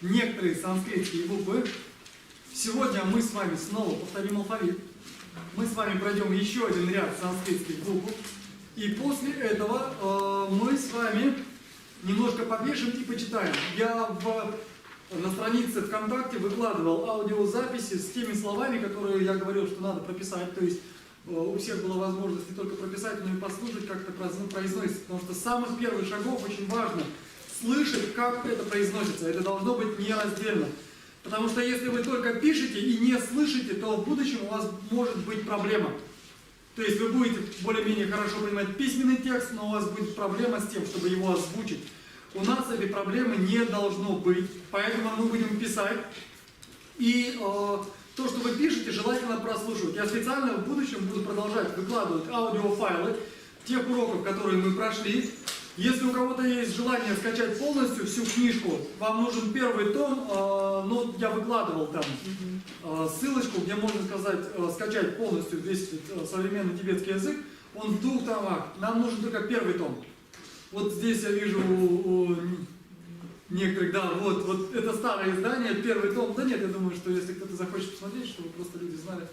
некоторые санскритские буквы. Сегодня мы с вами снова повторим алфавит. Мы с вами пройдем еще один ряд санскритских букв. И после этого мы с вами немножко попишем и почитаем. Я на странице ВКонтакте выкладывал аудиозаписи с теми словами, которые я говорил, что надо прописать. То есть у всех была возможность не только прописать, но и послушать, как это произносится. Потому что с самых первых шагов очень важно слышать, как это произносится. Это должно быть нераздельно. Потому что если вы только пишете и не слышите, то в будущем у вас может быть проблема. То есть вы будете более-менее хорошо понимать письменный текст, но у вас будет проблема с тем, чтобы его озвучить. У нас этой проблемы не должно быть, поэтому мы будем писать. И то, что вы пишете, желательно прослушивать. Я специально в будущем буду продолжать выкладывать аудиофайлы тех уроков, которые мы прошли. Если у кого-то есть желание скачать полностью всю книжку, вам нужен первый том, ну, я выкладывал там ссылочку, где можно скачать полностью весь современный тибетский язык. Он в 2 томах. Нам нужен только первый том. Вот здесь я вижу у некоторых, да, вот это старое издание, первый том. Да нет, я думаю, что если кто-то захочет посмотреть, чтобы просто люди знали.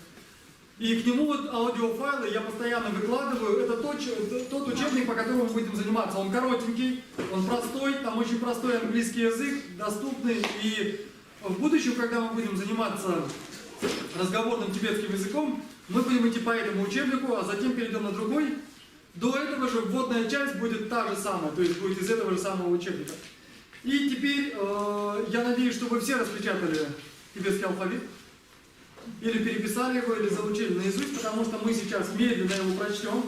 И к нему вот аудиофайлы я постоянно выкладываю. Это тот учебник, по которому мы будем заниматься. Он коротенький, он простой, там очень простой английский язык, доступный. И в будущем, когда мы будем заниматься разговорным тибетским языком, мы будем идти по этому учебнику, а затем перейдем на другой. До этого же вводная часть будет та же самая, то есть будет из этого же самого учебника. И теперь я надеюсь, что вы все распечатали тибетский алфавит. Или переписали его, или заучили наизусть, потому что мы сейчас медленно его прочтем,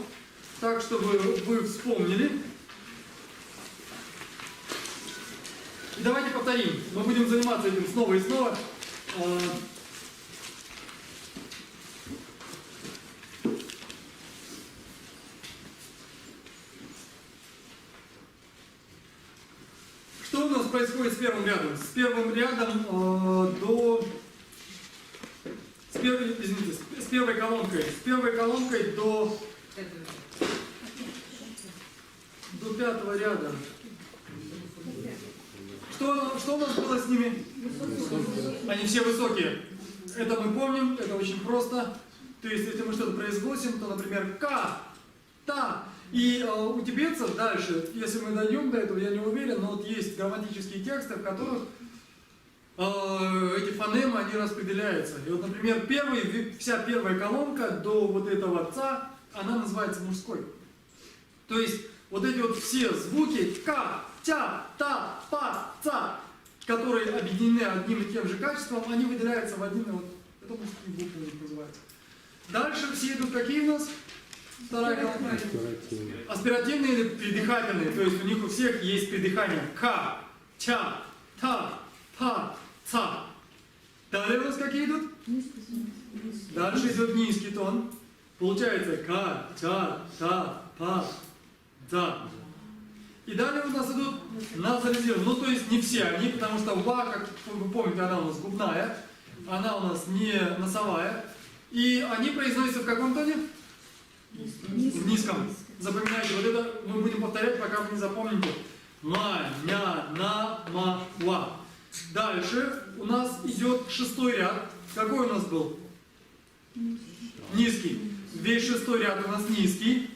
так, чтобы вы вспомнили. И давайте повторим. Мы будем заниматься этим снова и снова. Что у нас происходит с первым рядом? С первым рядом с первой колонкой. С первой колонкой до 5-го ряда. Что у нас было с ними? Они все высокие. Это мы помним, это очень просто. То есть, если мы что-то произносим, то, например, К, Та. И у тибетцев дальше, если мы дойдем до этого, я не уверен, но вот есть грамматические тексты, в которых эти фонемы, они распределяются. И вот, например, вся первая колонка до вот этого ца, она называется мужской. То есть, вот эти вот все звуки К, Тя, Та, Па, Ца, которые объединены одним и тем же качеством, они выделяются в один, вот, это мужские буквы у них называются. Дальше все идут какие у нас? Вторая колонка. Аспиративные или придыхательные, то есть у них у всех есть придыхание. К, Тя, Та, Па, Ца. Далее у нас какие идут? Дальше идет низкий тон. Получается К, Тя, Та, Па, Ца. И далее у нас идут назализированные. Ну, то есть не все они, потому что Ва, как вы помните, она у нас губная, она у нас не носовая. И они произносятся в каком тоне? В низком. Запоминайте, вот это мы будем повторять, пока вы не запомните. Ма, ня, на, ма, ва. Дальше у нас идет 6-й ряд. Какой у нас был? Низкий. Весь 6-й ряд у нас низкий.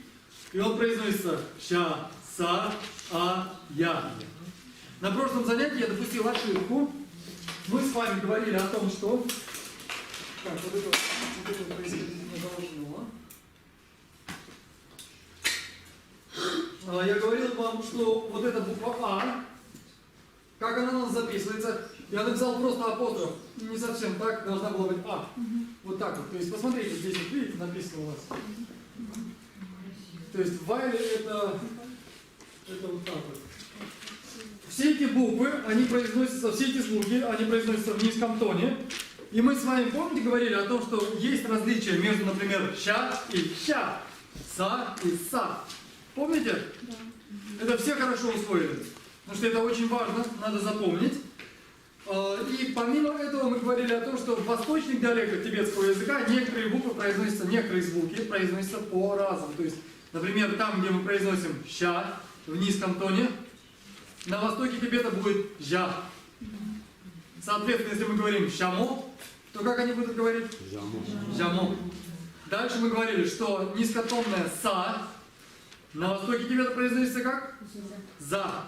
И он произносится ща, са, а, я. На прошлом занятии я допустил ошибку. Мы с вами говорили о том, что... Так, вот это произведение должно. Я говорил вам, что вот эта буква А, как она у нас записывается, я написал просто апостроф. Не совсем так, должна была быть А. Вот так вот. То есть посмотрите, здесь вот видите, написано у вас. То есть в вайле это вот так вот. Все эти буквы, они произносятся, все эти звуки, они произносятся в низком тоне. И мы с вами, помните, говорили о том, что есть различия между, например, ща и ща, са и са. Помните? Да. Это все хорошо усвоили. Потому что это очень важно, надо запомнить. И помимо этого мы говорили о том, что в восточных диалектах тибетского языка некоторые буквы произносятся, некоторые звуки произносятся по-разному. То есть, например, там, где мы произносим ща в низком тоне, на востоке Тибета будет жа. Соответственно, если мы говорим «щамо», то как они будут говорить? «Жамо». Дальше мы говорили, что низкотонная «са» на востоке Тибета произносится как? «За».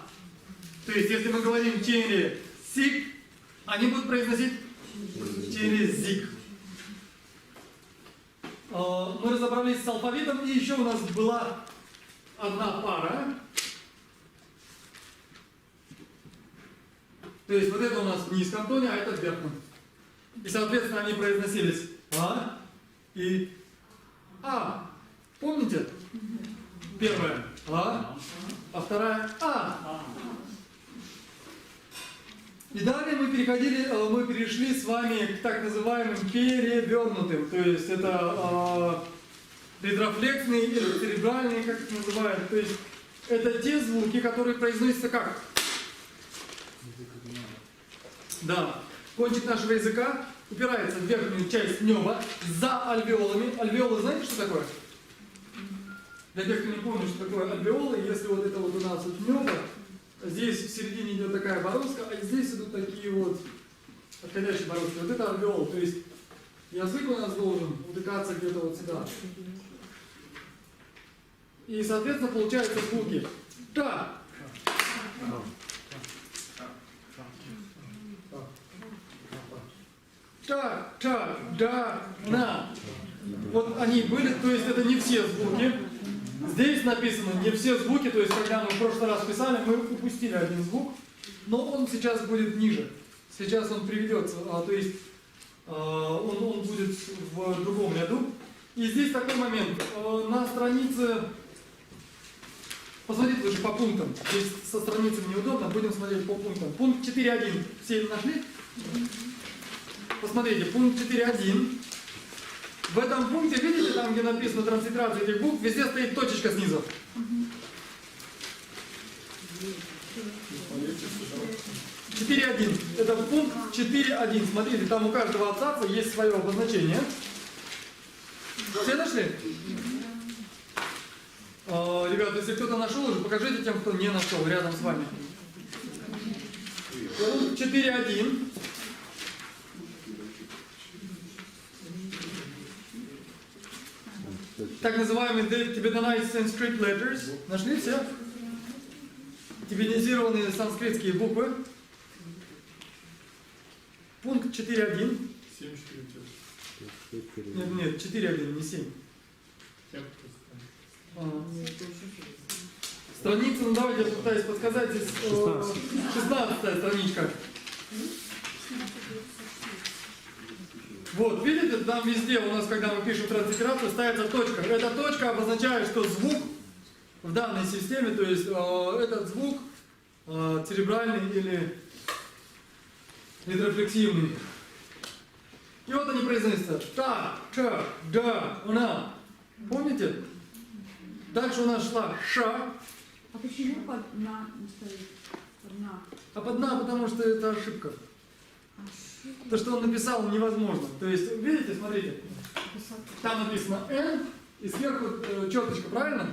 То есть, если мы говорим через «сик», они будут произносить через «зик». Мы разобрались с алфавитом, и еще у нас была одна пара. То есть вот это у нас в низком тоне, а это в верхнем. И соответственно они произносились «а» и «а». Помните? Первая «а», а вторая «а». И далее мы перешли с вами к так называемым перевернутым. То есть это ретрофлексные или церебральные, как их называют. То есть это те звуки, которые произносятся как? Да. Кончик нашего языка упирается в верхнюю часть неба за альвеолами. Альвеолы знаете, что такое? Для тех, кто не помнит, что такое альвеолы, если вот это вот у нас вот небо, здесь в середине идет такая бороздка, а здесь идут такие вот отходящие бороздки. Вот это альвеол. То есть язык у нас должен утыкаться где-то вот сюда. И, соответственно, получаются звуки «та». «Та», «та», «да», «на». Вот они были, то есть это не все звуки. Здесь написано не все звуки, то есть когда мы в прошлый раз писали, мы упустили один звук, но он сейчас будет ниже. Сейчас он приведется, то есть он будет в другом ряду. И здесь такой момент. На странице, посмотрите лучше по пунктам. Здесь со страницами неудобно, будем смотреть по пунктам. Пункт 4.1. Все нашли? Посмотрите, пункт 4.1. В этом пункте, видите, там, где написано транслитерация этих букв, везде стоит точечка снизу. 4.1. Это пункт 4.1. Смотрите, там у каждого абзаца есть свое обозначение. Все нашли? Ребята, если кто-то нашел уже, покажите тем, кто не нашел, рядом с вами. Пункт 4.1. Так называемые Tibetanized Sanskrit letters. Нашли все? Тибетизированные санскритские буквы. Пункт 4.1. 7.4. Нет, 4.1, не 7. Страница, ну давайте я попытаюсь подсказать. Здесь 16-я страничка. Вот, видите, там везде у нас, когда мы пишем транслитерацию, ставится точка. Эта точка обозначает, что звук в данной системе, то есть этот звук церебральный или ретрофлексивный. И вот они произносятся та, ча, да, на. Помните? Дальше у нас шла ша. А почему под на не стоит? Под на. А под на, потому что это ошибка. То, что он написал, невозможно. То есть, видите, смотрите, там написано N, и сверху черточка, правильно?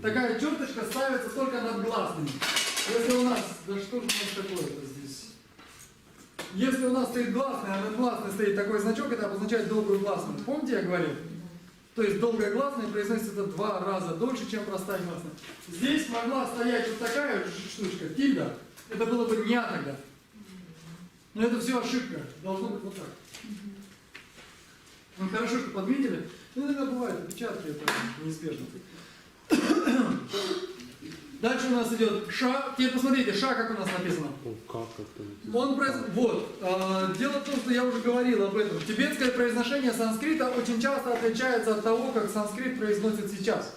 Такая черточка ставится только над гласными. Если у нас, да что же у нас такое-то здесь? Если у нас стоит гласная, а над гласной стоит такой значок, это обозначает долгую гласную. Помните, я говорил? То есть долгая гласная произносится 2 раза дольше, чем простая гласная. Здесь могла стоять вот такая штучка, тильда. Это было бы не тогда. Но это все ошибка. Должно быть вот так. Ну, хорошо, что подметили. Ну, иногда бывает опечатки, это неизбежно. Дальше у нас идет ша. Теперь посмотрите, ша, как у нас написано. Он вот. Дело в том, что я уже говорил об этом. Тибетское произношение санскрита очень часто отличается от того, как санскрит произносит сейчас.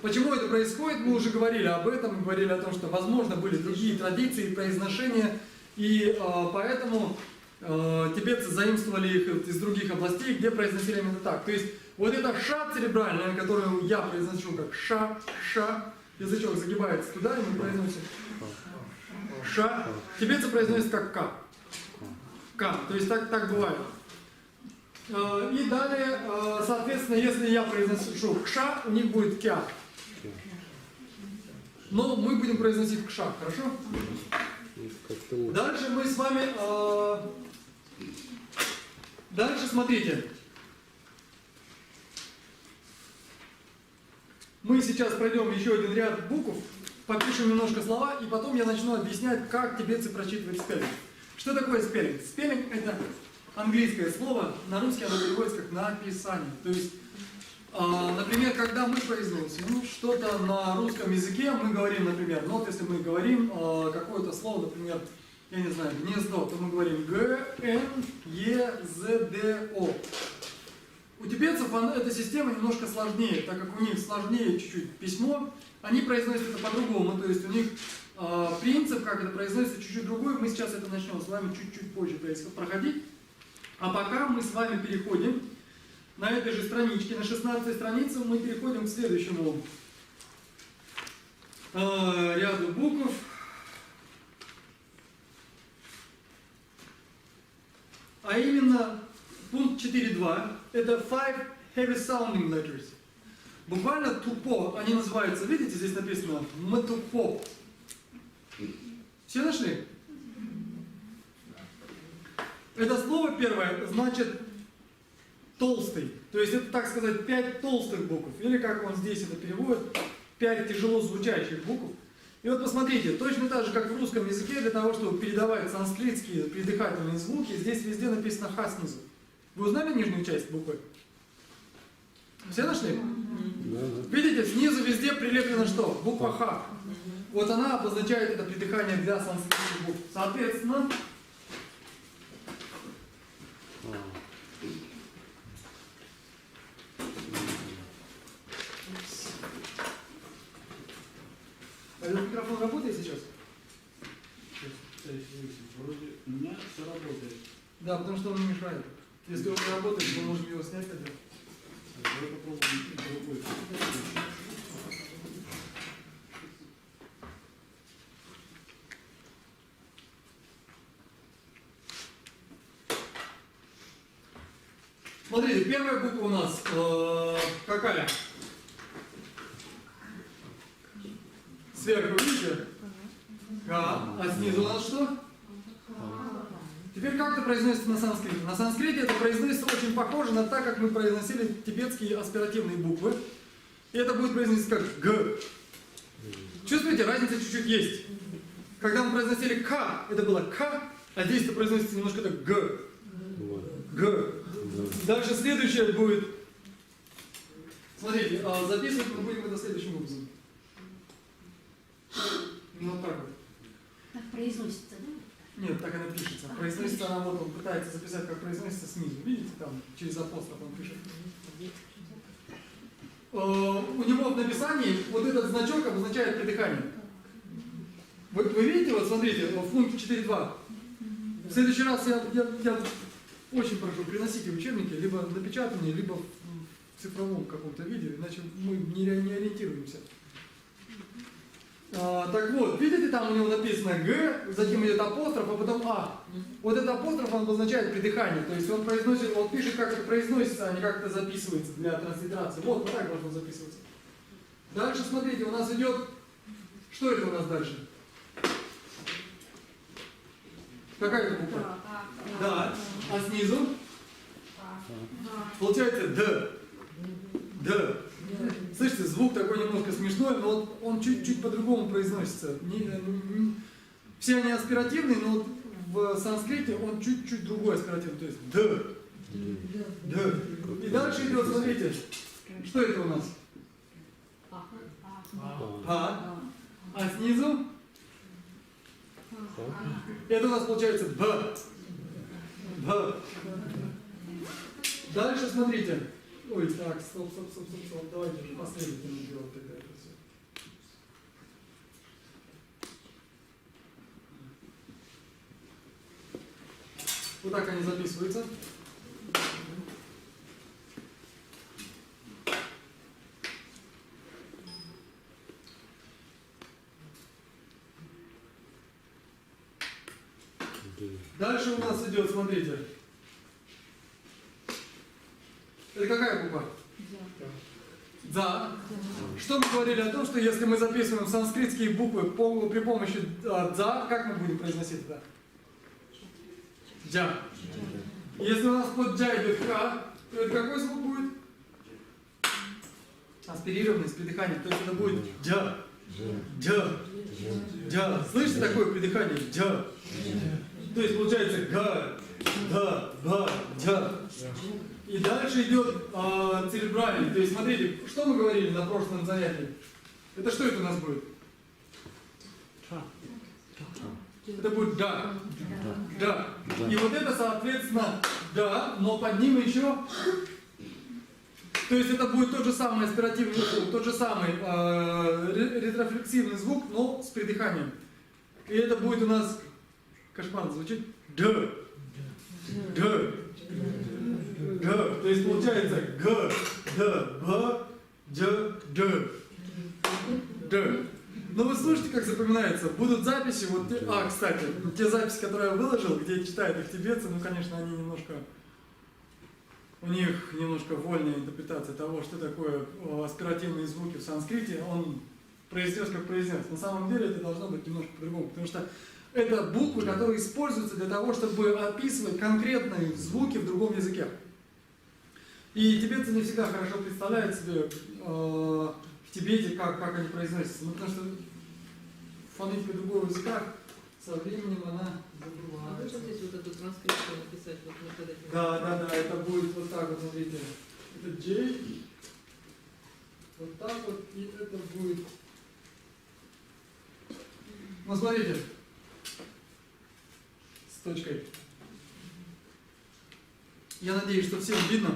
Почему это происходит? Мы уже говорили об этом. Мы говорили о том, что, возможно, были другие традиции произношения. И поэтому тибетцы заимствовали их из других областей, где произносили именно так. То есть вот эта ша церебральная, которую я произношу как ша, ша, язычок загибается туда, и мы произносим ша. Тибетцы произносят как ка. Ка. То есть так бывает. И далее, соответственно, если я произношу кша, у них будет кя. Но мы будем произносить кша, хорошо? Как-то лучше. Дальше мы с вами... Дальше смотрите. Мы сейчас пройдем еще один ряд букв, попишем немножко слова, и потом я начну объяснять, как тибетцы прочитывают спеллинг. Что такое спеллинг? Спеллинг – это английское слово, на русский оно переводится как написание. То есть, например, когда мы произносим что-то на русском языке, мы говорим, например, ну вот если мы говорим какое-то слово, например, я не знаю, гнездо, то мы говорим G-N-E-Z-D-O. У тибетцев эта система немножко сложнее, так как у них сложнее чуть-чуть письмо, они произносят это по-другому, то есть у них принцип, как это произносится, чуть-чуть другой. Мы сейчас это начнем с вами чуть-чуть позже проходить. А пока мы с вами переходим на этой же страничке, на 16 странице, мы переходим к следующему ряду букв. А именно пункт 4.2. Это 5 heavy sounding letters. Буквально тупо, они называются, видите, здесь написано матупо. Все нашли? Это слово первое значит толстый. То есть это, так сказать, 5 толстых букв. Или как он здесь это переводит, 5 тяжело звучащих букв. И вот посмотрите, точно так же, как в русском языке, для того, чтобы передавать санскритские придыхательные звуки, здесь везде написано ха снизу. Вы узнали нижнюю часть буквы? Все нашли? Видите, снизу везде прилеплено что? Буква Х. Вот она обозначает это придыхание для санскритских букв. Соответственно, этот микрофон работает сейчас? Вроде у меня все работает. Да, потому что он не мешает. Если он не работает, мы можем его снять тогда. Давай попробуем другой. Смотрите, первая буква у нас какая? Сверху, видите? К. А снизу у нас что? Теперь как это произносится на санскрите? На санскрите это произносится очень похоже на так, как мы произносили тибетские аспиративные буквы. И это будет произноситься как Г. Чувствуете, разница чуть-чуть есть. Когда мы произносили К, это было К, а здесь это произносится немножко так Г. Г. Дальше следующее будет. Смотрите, записывать мы будем это следующим образом. Ну вот так вот. Так произносится, да? Нет, так она пишется. Произносится она, вот он пытается записать, как произносится снизу. Видите, там через апостроф он пишет. У него в написании вот этот значок обозначает придыхание. Вы видите, вот смотрите, в пункте 4.2. В следующий раз я очень прошу, приносите учебники, либо напечатанные, либо в цифровом каком-то виде, иначе мы не ориентируемся. Так вот, видите, там у него написано Г, затем идет апостроф, а потом А. Вот этот апостроф он обозначает придыхание, то есть он произносит, он пишет, как это произносится, а не как это записывается для транслитерации. Вот так должно записываться. Дальше, смотрите, у нас идет, что это у нас дальше? Какая это буква? Да. А снизу? Получается Д. Д. Слышите, звук такой немножко смешной, но вот он чуть-чуть по-другому произносится. Все они аспиративные, но вот в санскрите он чуть-чуть другой аспиративный, то есть Д. Д. И дальше идет, смотрите, что это у нас? А. А снизу? Это у нас получается Б. Б. Дальше смотрите. Ой, так, стоп. Давайте же последовательно делать тогда это все. Вот так они записываются. Дальше у нас идет, смотрите. Это какая буква? Да. Что мы говорили о том, что если мы записываем санскритские буквы при помощи «дза», как мы будем произносить это? «Джа». Если у нас под «джа» идет «ха», то это какой звук будет? Аспирированный, с придыханием. То есть это будет «джа». «Джа». «Джа». Слышите такое придыхание? «Джа». То есть получается «га», «да», «ба», «джа». И дальше идет церебральный. То есть смотрите, что мы говорили на прошлом занятии? Это что это у нас будет? Это будет «да». «Да». И вот это, соответственно, «да», но под ним еще... То есть это будет тот же самый аспиративный звук, тот же самый ретрофлексивный звук, но с придыханием. И это будет у нас... Кошмар звучит «да». «Да». «Да». То есть получается «г», «д», «б», «дж», «д». «Д». Но вы слышите, как запоминается? Будут записи, вот те, кстати, те записи, которые я выложил, где читают их тибетцы, ну, конечно, они немножко, у них немножко вольная интерпретация того, что такое аспиративные звуки в санскрите, он произнес, как произнес. На самом деле это должно быть немножко по-другому, потому что это буквы, которые используются для того, чтобы описывать конкретные звуки в другом языке. И тибетцы не всегда хорошо представляют себе в Тибете, как они произносятся. Ну, потому что фонетика другого языка со временем она забывается. А можно здесь вот эту транскрипцию написать? Вот мы когда Да, это будет вот так вот, смотрите. Это J, вот так вот, и это будет... Ну, смотрите, с точкой. Я надеюсь, что всем видно.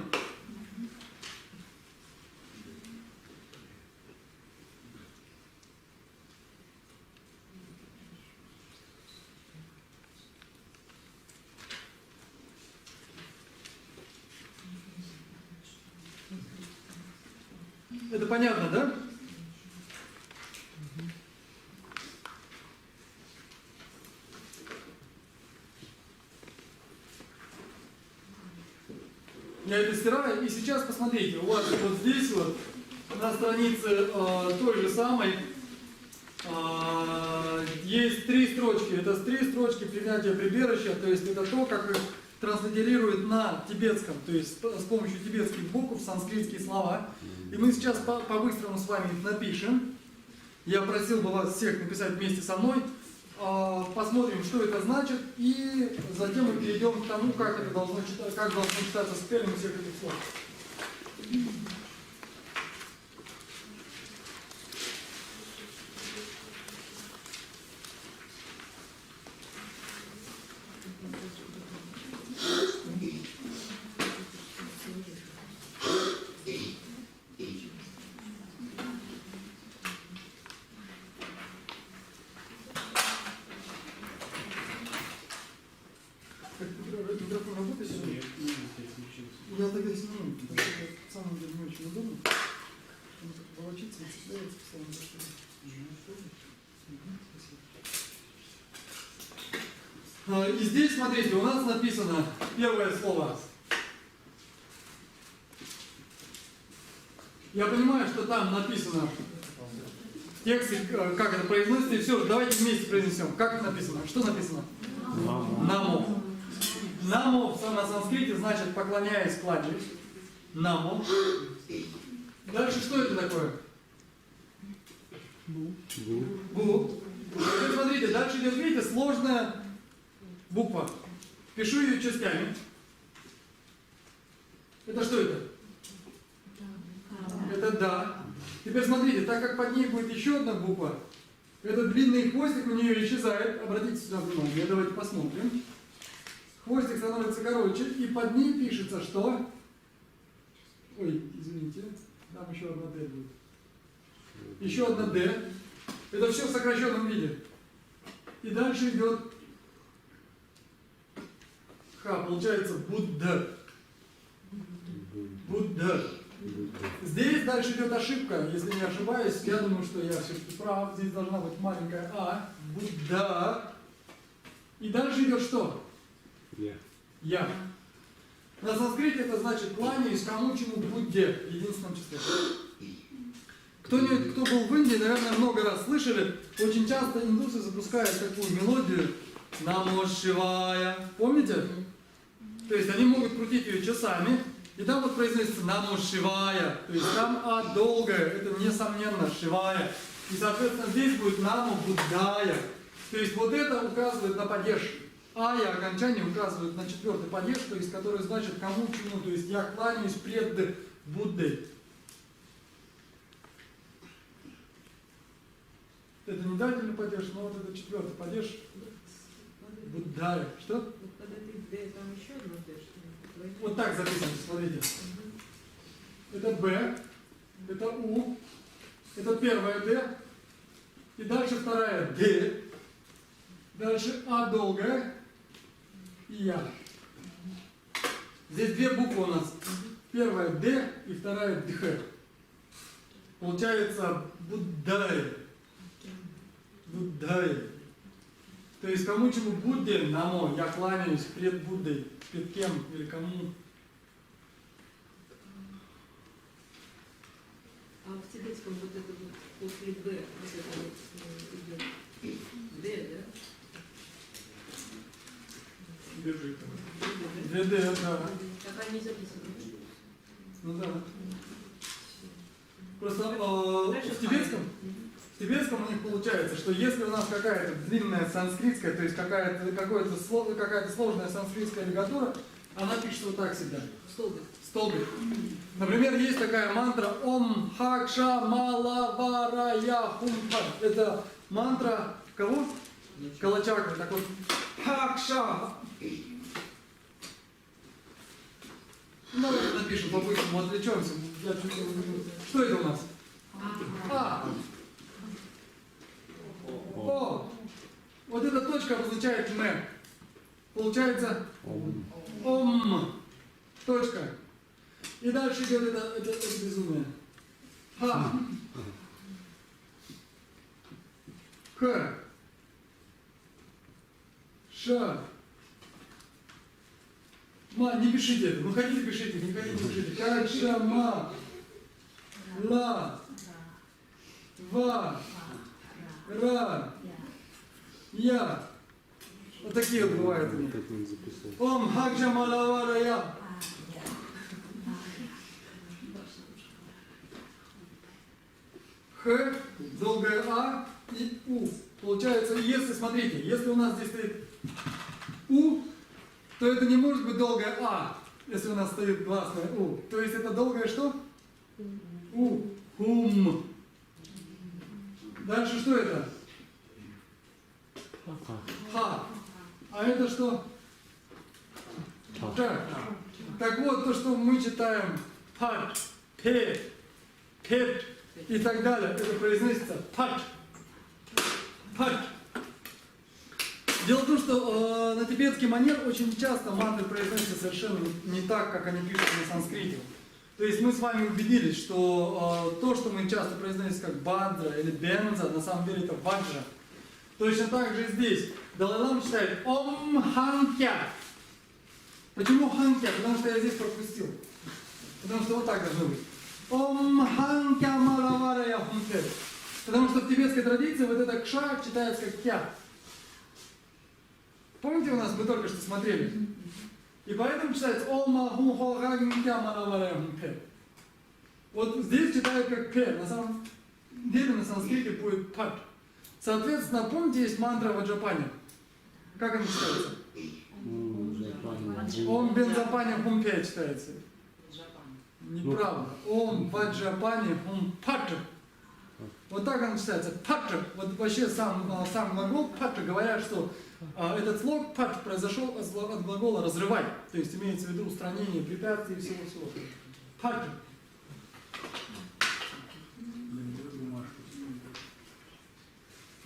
Это понятно, да? Я это стираю, и сейчас посмотрите, у вас вот здесь вот на странице той же самой есть 3 строчки. Это 3 строчки принятия прибежища, то есть это то, как их транслитерируют на тибетском, то есть с помощью тибетских букв санскритские слова. И мы сейчас по-быстрому с вами их напишем. Я просил бы вас всех написать вместе со мной. Посмотрим, что это значит, и затем мы перейдем к тому, как это должно читаться, как должно читаться спеллинг всех этих слов. Микрофон работает сегодня? Нет, не случился. Я тогда сниму, потому что это на самом деле не очень удобно. Он так волочится и цепляется постоянно. И здесь, смотрите, у нас написано первое слово. Я понимаю, что там написано в тексте, как это произносится, и все, давайте вместе произнесем. Как это написано? Что написано? Намо. Намо на санскрите значит поклоняюсь, кланяюсь. Намо. Дальше что это такое? Бу. Теперь смотрите, дальше идет, видите, сложная буква. Пишу ее частями. Это что это? Это да. Теперь смотрите, так как под ней будет еще одна буква, этот длинный хвостик у нее исчезает. Обратите сюда внимание, давайте посмотрим. Хвостик становится короче, и под ней пишется что? Ой, извините, там еще одна D будет. Еще одна D. Это все в сокращенном виде. И дальше идет Х, получается Будда. Будда. Здесь дальше идет ошибка, если не ошибаюсь, я думаю, что я все-таки прав. Здесь должна быть маленькая А. Будда. И дальше идет что? Я. На санскрите это значит кланяюсь кому чему Будде в единственном числе. Кто-нибудь, кто был в Индии, наверное, много раз слышали, очень часто индусы запускают такую мелодию «Намо Шивая». Помните? То есть они могут крутить ее часами, и там вот произносится «Намо Шивая». То есть там «а» долгое, это несомненно «Шивая». И, соответственно, здесь будет «Намо Буддая». То есть вот это указывает на падеж. А и окончание указывает на четвертый падеж, то есть который значит кому чему. То есть я кланяюсь пред Буддой. Это не дательный падеж, но вот это четвертый падеж. Буддая. Что? Вот когда ты Д, там еще одно Д, что ли? Вот так записано, смотрите. Это Б, это У, это первая Д, и дальше вторая Д, дальше А долгая и Я. Здесь две буквы у нас. Первая Д и вторая Дх. Получается Буддай. Буддай. То есть кому чему Будде, намо, я кланяюсь пред Буддой, перед кем или кому. А в тибетском вот это вот после Б, вот это вот идет Д, да? Держи. Д, ДД, да. так они записаны. Ну да. Просто в тибетском у них получается, что если у нас какая-то длинная санскритская, то есть какая-то сложная санскритская лигатура, она пишется вот так всегда. Столбик. Столбик. Например, есть такая мантра Ом Хакша Малаварая Хумпа. Это мантра кого? Калачакры. Так вот, Хакша. Ну, давайте напишем по-быстрому, отвлечемся. Что это у нас? А. О. Вот эта точка обозначает м. Получается ом. Точка. И дальше идет это безумие. Ха. Х. Ша. Ма, не пишите это. Ну хотите пишите, не хотите пишите. Как ша, ма. Ла. Ва. Ра. Я. Вот такие вот бывают у них. Ом хаджа малавара я. Х, долгое А и У. Получается, если, смотрите, если у нас здесь стоит У, то это не может быть долгое А, если у нас стоит гласное У. То есть это долгое что? У. Хум. Дальше что это? Ха. А это что? Х. Так вот, то, что мы читаем пат, пе, пет и так далее, это произносится пат. Пат. Дело в том, что на тибетский манер очень часто мантры произносятся совершенно не так, как они пишут на санскрите. То есть мы с вами убедились, что то, что мы часто произносим как бадра или бенза, на самом деле это ваджра. Точно так же и здесь. Далай-лама читает Ом Ханкя. Почему Ханкя? Потому что я здесь пропустил. Потому что вот так должно быть. Ом Ханкя Малаварая Хунте. Потому что в тибетской традиции вот это кша читается как кя. Помните, у нас мы только что смотрели? И поэтому читается Ома Хунхо Хагнкя Малаварая Хунте. Вот здесь читают как пе. На самом деле на санскрите будет пат. Соответственно, помните, есть мантра Ваджапани. Как она читается? Ом Бензапани Хумпе читается. Неправда. Ом Ваджапани Хумпатр. Вот так она читается. Патр. Вот вообще сам глагол патр говорят, что этот слог патр произошел от глагола разрывать. То есть имеется в виду устранение препятствий и всего-всего. Патр.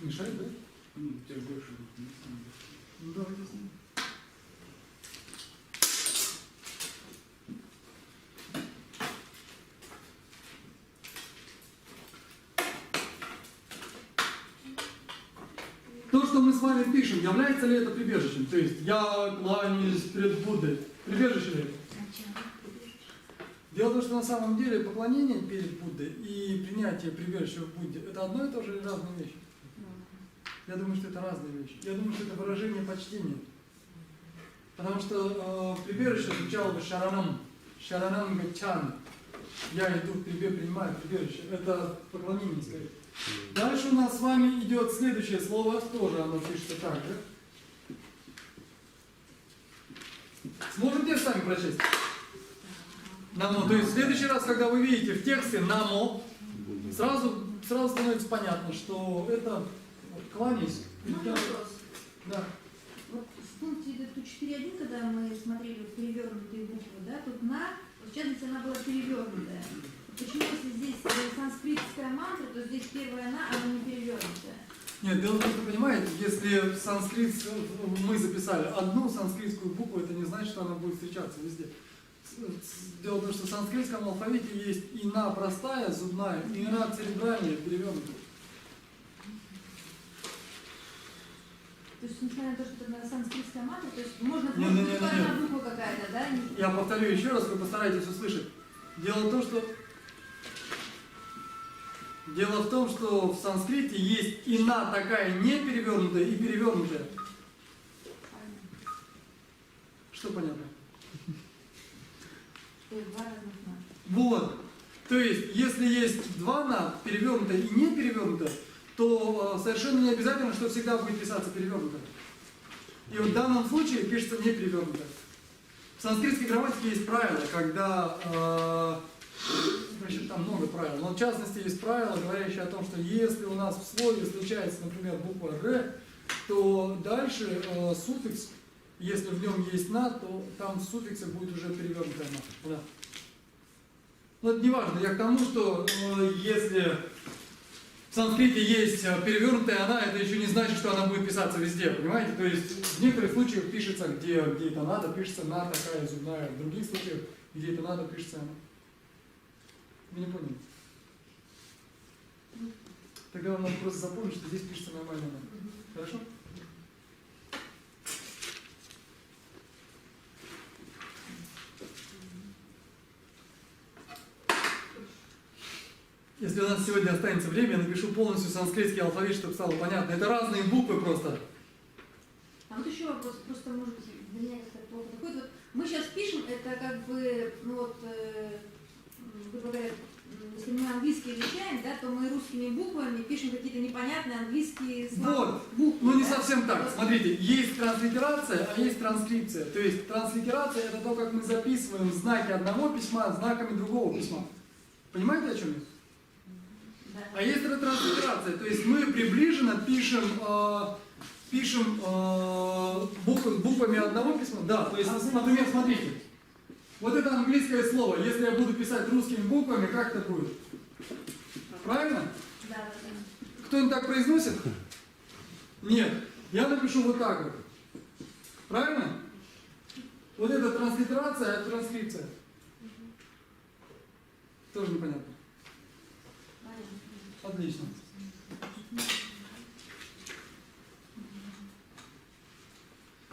Мешает, да? Ну, у тебя больше. Ну, давайте с ним. То, что мы с вами пишем, является ли это прибежищем? То есть я кланяюсь перед Буддой. Прибежище ли это? Дело в том, что на самом деле поклонение перед Буддой и принятие прибежища в Будде – это одно и то же или разные вещи? Я думаю, что это разные вещи. Я думаю, что это выражение почтения. Потому что прибежище звучало бы шаранам, шаранам гачами. Я иду к тебе, принимаю прибежище. Это поклонение скорее. Дальше у нас с вами идет следующее слово, тоже оно пишется так же. Сможете сами прочесть? Намо. То есть в следующий раз, когда вы видите в тексте намо, сразу становится понятно, что это кланясь. Можно вопрос? Да. Вот в пункте 4.1, когда мы смотрели вот перевернутые буквы, да, тут на, в частности, она была перевернутая. Почему, если здесь санскритская мантра, то здесь первая она не перевернутая? Нет, дело в том, что, понимаете, если санскрит, мы записали одну санскритскую букву, это не значит, что она будет встречаться везде. Дело в том, что в санскритском алфавите есть и на простая, зубная, и на церебральная, перевернутая. То есть, несмотря на то, что это санскритская мантра, то есть можно Не. только одна буква какая-то, да? Я повторю еще раз, вы постарайтесь услышать. Дело в том, что в санскрите есть и на такая не перевернутая и перевернутая. Что понятно? То есть два разных на. Вот. То есть, если есть два на, перевернутое и не перевернутое, то совершенно не обязательно, что всегда будет писаться перевернутое. И вот в данном случае пишется не перевернутое. В санскритской грамматике есть правило, когда, значит, там много правил, но в частности есть правило, говорящее о том, что если у нас в слове случается, например, буква «р», то дальше суффикс, если в нем есть «на», то там в суффиксе будет уже перевернутая «на». Да. Но это не важно, я к тому, что если в санскрите есть перевернутая «она», это еще не значит, что она будет писаться везде, понимаете? То есть в некоторых случаях пишется, где это надо, пишется «на» такая зубная, в других случаях, где это надо, пишется «она». Вы не поняли? Тогда вам надо просто запомнить, что здесь пишется нормально «на». Хорошо? Если у нас сегодня останется время, я напишу полностью санскритский алфавит, чтобы стало понятно. Это разные буквы просто. А вот еще вопрос, просто может быть для меня как-то плохо доходит. Вот мы сейчас пишем, это как бы, ну вот, грубо говоря, если мы английский изучаем, да, то мы русскими буквами пишем какие-то непонятные английские слова. Вот. Буквы, Ну не да? совсем так. Вот. Смотрите, есть транслитерация, а есть транскрипция. То есть транслитерация это то, как мы записываем знаки одного письма знаками другого письма. Понимаете, о чем я? Да. А есть транслитерация, то есть мы приближенно пишем буквами одного письма. Да, то есть, например, смотрите. Вот это английское слово, если я буду писать русскими буквами, как это будет? Правильно? Да, да. Кто-нибудь так произносит? Нет. Я напишу вот так вот. Правильно? Вот это транслитерация, а это транскрипция. Тоже непонятно. Отлично.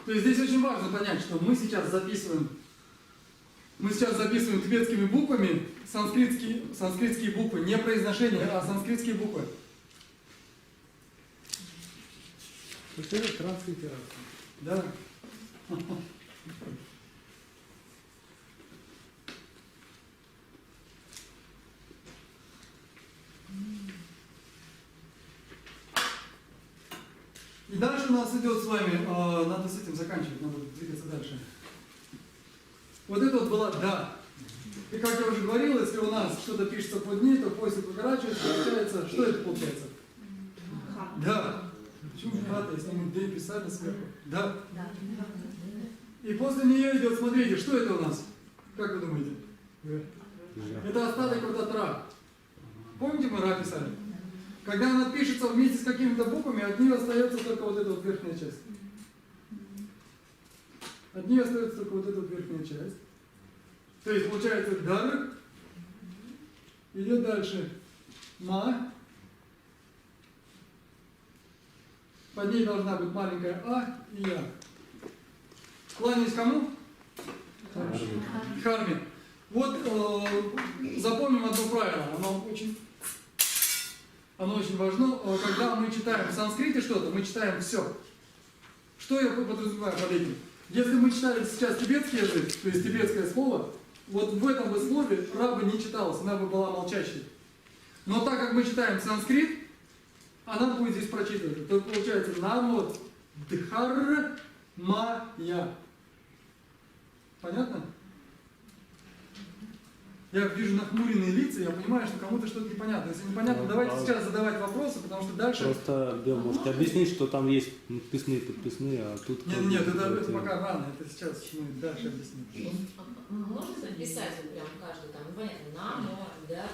То есть здесь очень важно понять, что мы сейчас записываем тибетскими буквами санскритские буквы, не произношение, а санскритские буквы. То есть это транслитерация. Да. И дальше у нас идет с вами, надо с этим заканчивать, надо двигаться дальше. Вот это вот была «да». И как я уже говорил, если у нас что-то пишется под ней, то поиск укорачивается, получается, что это получается? Да. Почему «да», если мы «д» писали сверху? Да. И после нее идет, смотрите, что это у нас? Как вы думаете? Это остаток вот от «ра». Помните, мы «ра» писали? Когда она пишется вместе с какими-то буквами, от нее остается только вот эта вот верхняя часть. От нее остается только вот эта вот верхняя часть. То есть получается «дар», идет дальше «ма», под ней должна быть маленькая «а» и «я». Кланяюсь кому? Харме. Вот запомним одно правило, оно очень важно. Когда мы читаем в санскрите что-то, мы читаем все. Что я подразумеваю под этим? Если мы читали сейчас тибетский язык, то есть тибетское слово, вот в этом бы слове «ра» бы не читалось, она бы была молчащей. Но так как мы читаем санскрит, она будет здесь прочитывать. То получается «намо дхар-ма-я». Понятно? Я вижу нахмуренные лица, я понимаю, что кому-то что-то непонятно. Если непонятно, Ну, давайте да. сейчас задавать вопросы, потому что дальше... Просто Бел может объяснить, что там есть подписные, а тут... Нет, это пока рано, это сейчас мы дальше объясним. Можно записать вот прям каждый там, ну понятно, намо, да.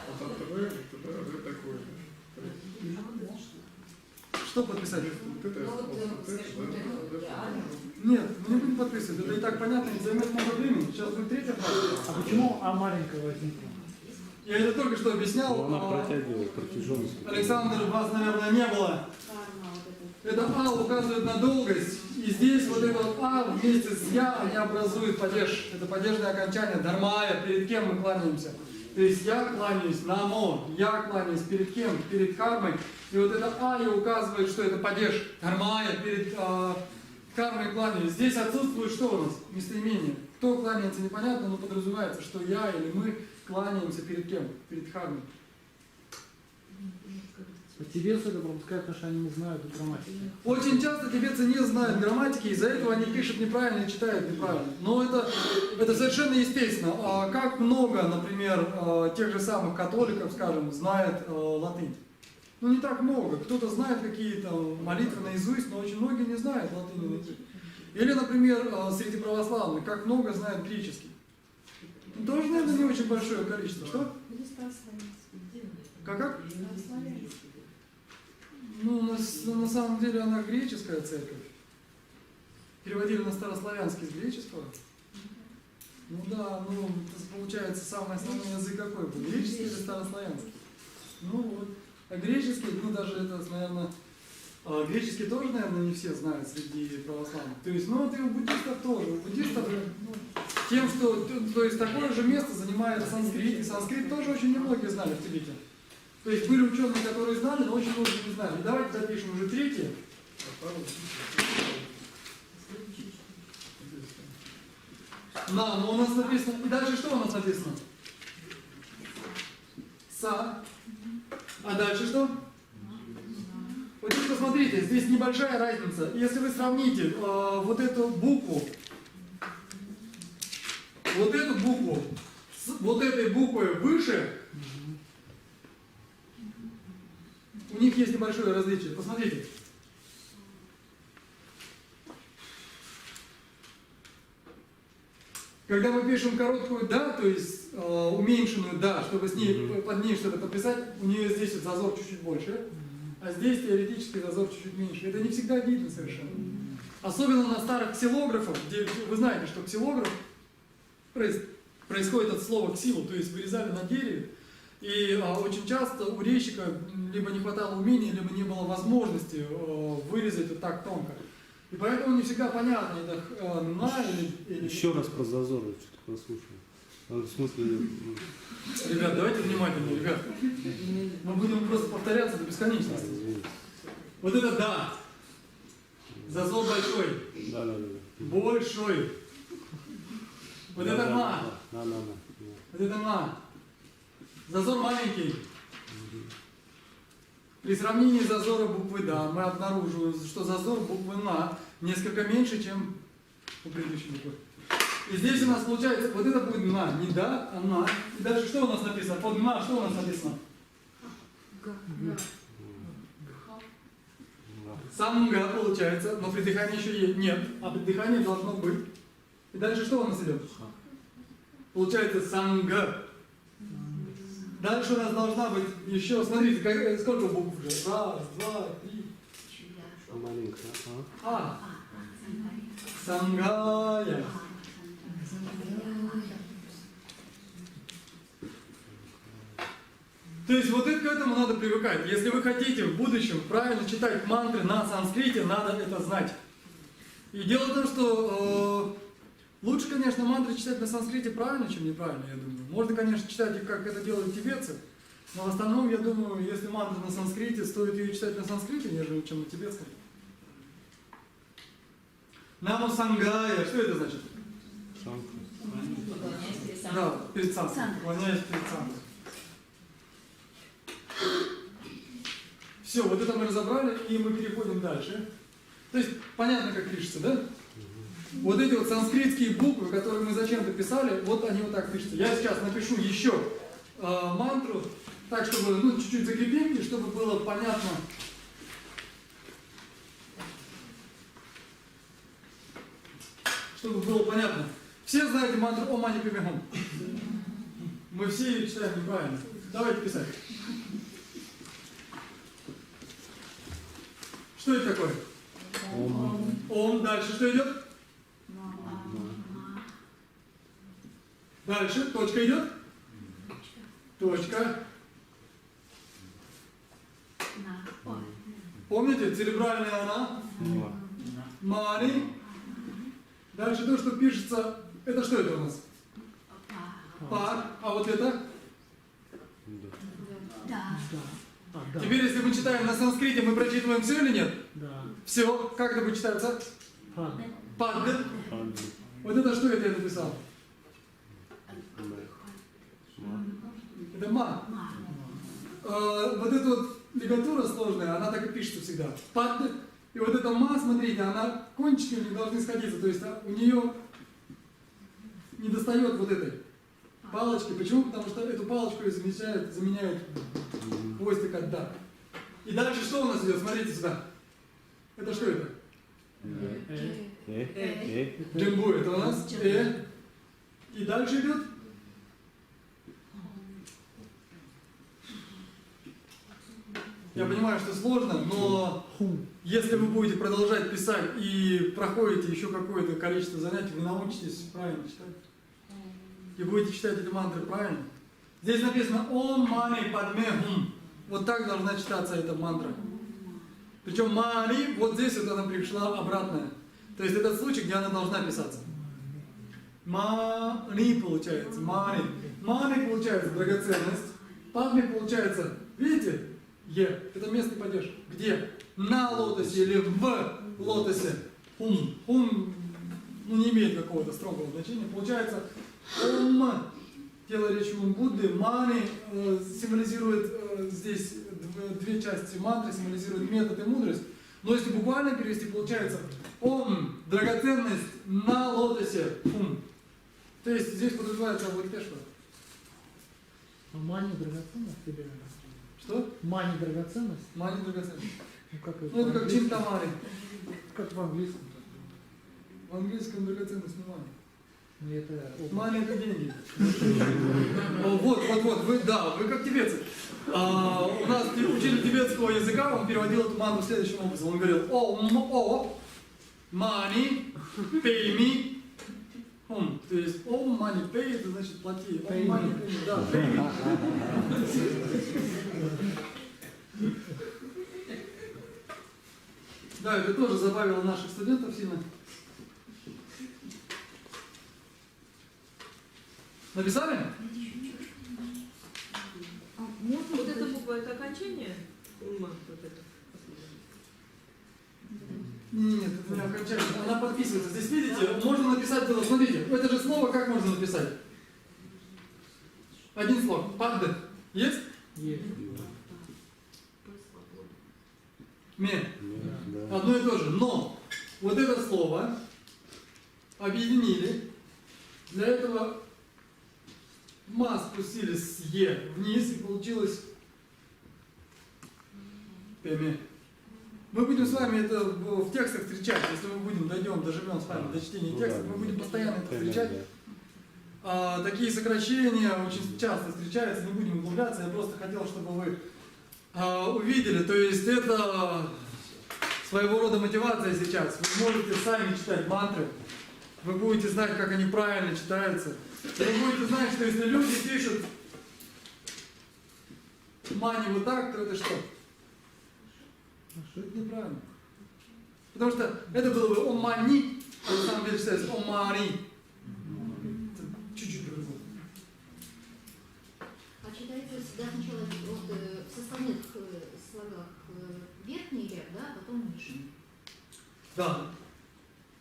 Что подписать? Ну вот, скажем, вот это вот, да. Нет, мы не будем подписывать, это и так понятно, это займет много времени. Сейчас будет третья фраза. А почему А маленькая возникла? Я это только что объяснял. Она протягивает протяженность. Александр, вас, наверное, не было. Это А указывает на долгость, и здесь вот это вот А вместе с Я, они образуют падеж. Это падежное окончание, дармая, перед кем мы кланяемся. То есть я кланяюсь, намо, я кланяюсь перед кем? Перед кармой. И вот это А и указывает, что это падеж, дармая, перед кармой кланяюсь. Здесь отсутствует что у нас? Местоимение. Кто кланяется, непонятно, но подразумевается, что я или мы кланяемся перед кем? Перед кармой. Тибетцы это пропускают, потому что они не знают грамматики. Очень часто тибетцы не знают грамматики, из-за этого они пишут неправильно и читают неправильно. Но это совершенно естественно. А как много, например, тех же самых католиков, скажем, знает латынь? Ну не так много. Кто-то знает какие-то молитвы наизусть, но очень многие не знают латынь наизусть. Или, например, среди православных, как много знают греческий. Ну, тоже, наверное, не очень большое количество. Что? Как? Ну, на самом деле она греческая церковь. Переводили на старославянский с греческого. Ну да, ну получается самый основной язык какой был? Греческий или старославянский? Ну вот. А греческий, ну даже это, наверное, греческий тоже, наверное, не все знают среди православных. То есть, ну вот и у буддистов тоже. У буддистов тем, что, то есть такое же место занимает санскрит. И санскрит тоже очень немногие знали в Тибете. То есть были ученые, которые знали, но очень многие не знали. И давайте запишем уже третье. На, но у нас написано. И дальше что у нас написано? Са. А дальше что? Вот здесь посмотрите, здесь небольшая разница. Если вы сравните вот эту букву с вот этой буквой выше, у них есть небольшое различие. Посмотрите. Когда мы пишем короткую «да», то есть уменьшенную «да», чтобы с ней, под ней что-то подписать, у нее здесь вот зазор чуть-чуть больше, а здесь теоретически зазор чуть-чуть меньше. Это не всегда видно совершенно. Особенно на старых ксилографах, где вы знаете, что ксилограф происходит от слова «ксилу», то есть вырезали на дереве. И очень часто у резчика либо не хватало умения, либо не было возможности вырезать это так тонко. И поэтому не всегда понятно, это на или... Еще раз про зазор, я что-то послушал. В смысле... Ребят, давайте внимательно, ребят. Мы будем просто повторяться до бесконечности. Извините. Вот это «да». Зазор большой. Да. Большой. Вот это «на». На. Вот это «на». Зазор маленький. При сравнении зазора буквы «да» мы обнаруживаем, что зазор буквы «на» несколько меньше, чем у предыдущей буквы. И здесь у нас получается, вот это будет «на», не «да», а «на». И дальше что у нас написано? Под «на» что у нас написано? Санга получается, но при дыхании еще нет, а при дыхании должно быть. И дальше что у нас идет? Получается санга. Дальше у нас должна быть еще, смотрите, сколько букв уже? Раз, два, три. Маленькая. А. Сангая. То есть вот к этому надо привыкать. Если вы хотите в будущем правильно читать мантры на санскрите, надо это знать. И дело в том, что Лучше, конечно, мантры читать на санскрите правильно, чем неправильно, я думаю. Можно, конечно, читать их, как это делают тибетцы, но в основном, я думаю, если мантра на санскрите, стоит ее читать на санскрите, нежели чем на тибетском. Намо Сангая, что это значит? Да, перед санкой. Уклоняюсь перед санкой. Все, вот это мы разобрали, и мы переходим дальше. То есть, понятно, как пишется, да? Вот эти вот санскритские буквы, которые мы зачем-то писали, вот они вот так пишутся. Я сейчас напишу еще мантру, так, чтобы, чуть-чуть закрепим, и чтобы было понятно. Чтобы было понятно. Все знаете мантру Ом Мани Падме Хум? Мы все ее читаем неправильно. Давайте писать. Что это такое? Ом. Дальше что идет? Дальше. Точка идет? Точка. Помните? Церебральная она? Мани. Дальше то, что пишется, это что это у нас? Пар. А вот это? Да. Да. Теперь, если мы читаем на санскрите, мы прочитываем все или нет? Да. Все. Как это будет читаться? Пад. Пад. Вот это что это я написал? Это ма. Вот эта вот лигатура сложная, она так и пишется всегда. Пад. И вот эта ма, смотрите, она кончики у нее должны сходиться. То есть у нее не достает вот этой палочки. Почему? Потому что эту палочку заменяют хвостик от да. И дальше что у нас идет? Смотрите сюда. Это что это? Джимбу, это у нас И дальше идет? Я понимаю, что сложно, но если вы будете продолжать писать и проходите еще какое-то количество занятий, вы научитесь правильно читать. И будете читать эти мантры правильно. Здесь написано Ом Мани Падме Хум. Вот так должна читаться эта мантра. Причем Мани, вот здесь вот она пришла обратная. То есть этот случай, где она должна писаться. Мани получается, Мани. Мани получается драгоценность. Падме получается, видите? Е. Это местный падеж. Где? На лотосе или в лотосе. Хум. Хум не имеет какого-то строгого значения. Получается Ом, тело речи Ум Будды, Мани символизирует здесь две части мантры, символизирует метод и мудрость. Но если буквально перевести, получается Ом, драгоценность на лотосе. Хум. То есть здесь подразумевается Авлакпешва. Мани драгоценность или... Что? Мани драгоценность? Мани драгоценность. Как Ну это как чинтамари. Как в английском. В английском драгоценность не мани. Ну, это... Мани это деньги. Вот, вы как тибетцы. У нас учитель тибетского языка, он переводил эту мантру следующим образом. Он говорил О, мани, pay me, hum. То есть Om Mani Pay, это значит плати. Om Mani Pay me, да, pay me. Да, это тоже забавило наших студентов сильно. Написали? Вот эта буква, это окончание? Ума, вот это. Нет, это не окончательно. Она подписывается. Здесь, видите, можно написать было. Смотрите, это же слово как можно написать? Один слог. Падде. Есть? Есть. Ме. Одно и то же. Но вот это слово объединили. Для этого ма спустили с Е вниз и получилось Пеме. Мы будем с вами это в текстах встречать. Если мы доживем с вами до чтения текстов, мы будем постоянно это встречать. Такие сокращения очень часто встречаются, не будем углубляться. Я просто хотел, чтобы вы увидели. То есть это своего рода мотивация сейчас. Вы можете сами читать мантры. Вы будете знать, как они правильно читаются. Вы будете знать, что если люди пишут мани вот так, то это что? Что это неправильно. Потому что это было бы омани, а на самом деле читается омари. Это чуть-чуть по-другому. А читается всегда сначала вот, в составных словах верхний ряд, да, а потом нижний. Да.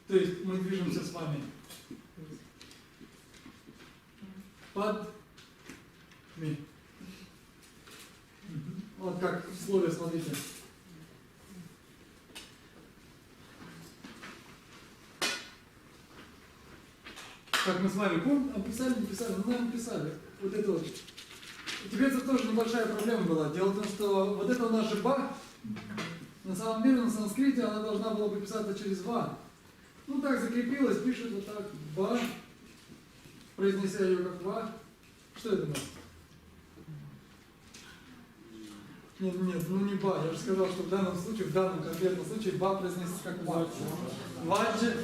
То есть мы движемся с вами под ми. Вот как в слове, смотрите. Как мы с вами помним, писали, не писали, ну, наверное, писали. Вот это вот. У тибетцев тоже небольшая проблема была. Дело в том, что вот это у нас же ба, на самом деле на санскрите она должна была бы писаться через ва. Ну так закрепилась, пишет вот так ба, произнеся ее как ва. Что это у нас? Нет, ну не ба, я же сказал, что в данном случае, в данном конкретном случае ба произносится как ва. Ваджи.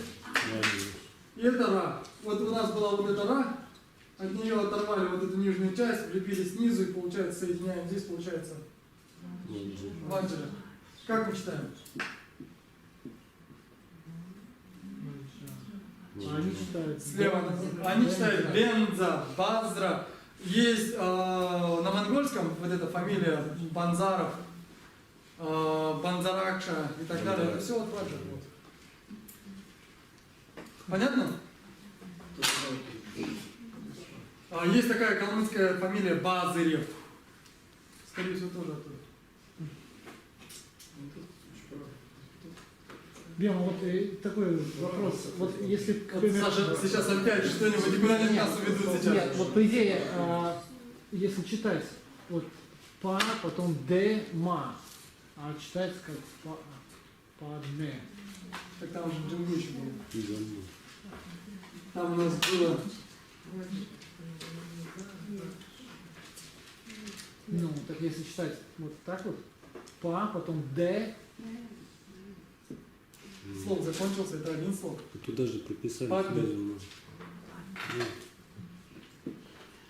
И это ра. Вот у нас была вот эта ра, от нее оторвали вот эту нижнюю часть, влепили снизу и получается соединяем. Здесь получается ваджра. Как мы читаем? Они читают. Слева. Они читают Бенза, Базра. Есть на монгольском вот эта фамилия Банзаров, Банзаракша и так далее. Это все от ваджра. Вот. Понятно? Есть такая калмыцкая фамилия Базырев. Скорее всего, тоже оттуда. Бема, вот такой вопрос. Вот если, к Вот примеру, Саша сейчас опять что-нибудь и куда-нибудь нас уведут сейчас. Нет, вот по идее, если читать вот па, потом д, ма, а читается как па, ме. Так там же джингу еще было. Там у нас было... Ну, так если читать вот так вот, па, потом д, Слог закончился, это один слог. Туда же прописали. Пак, да.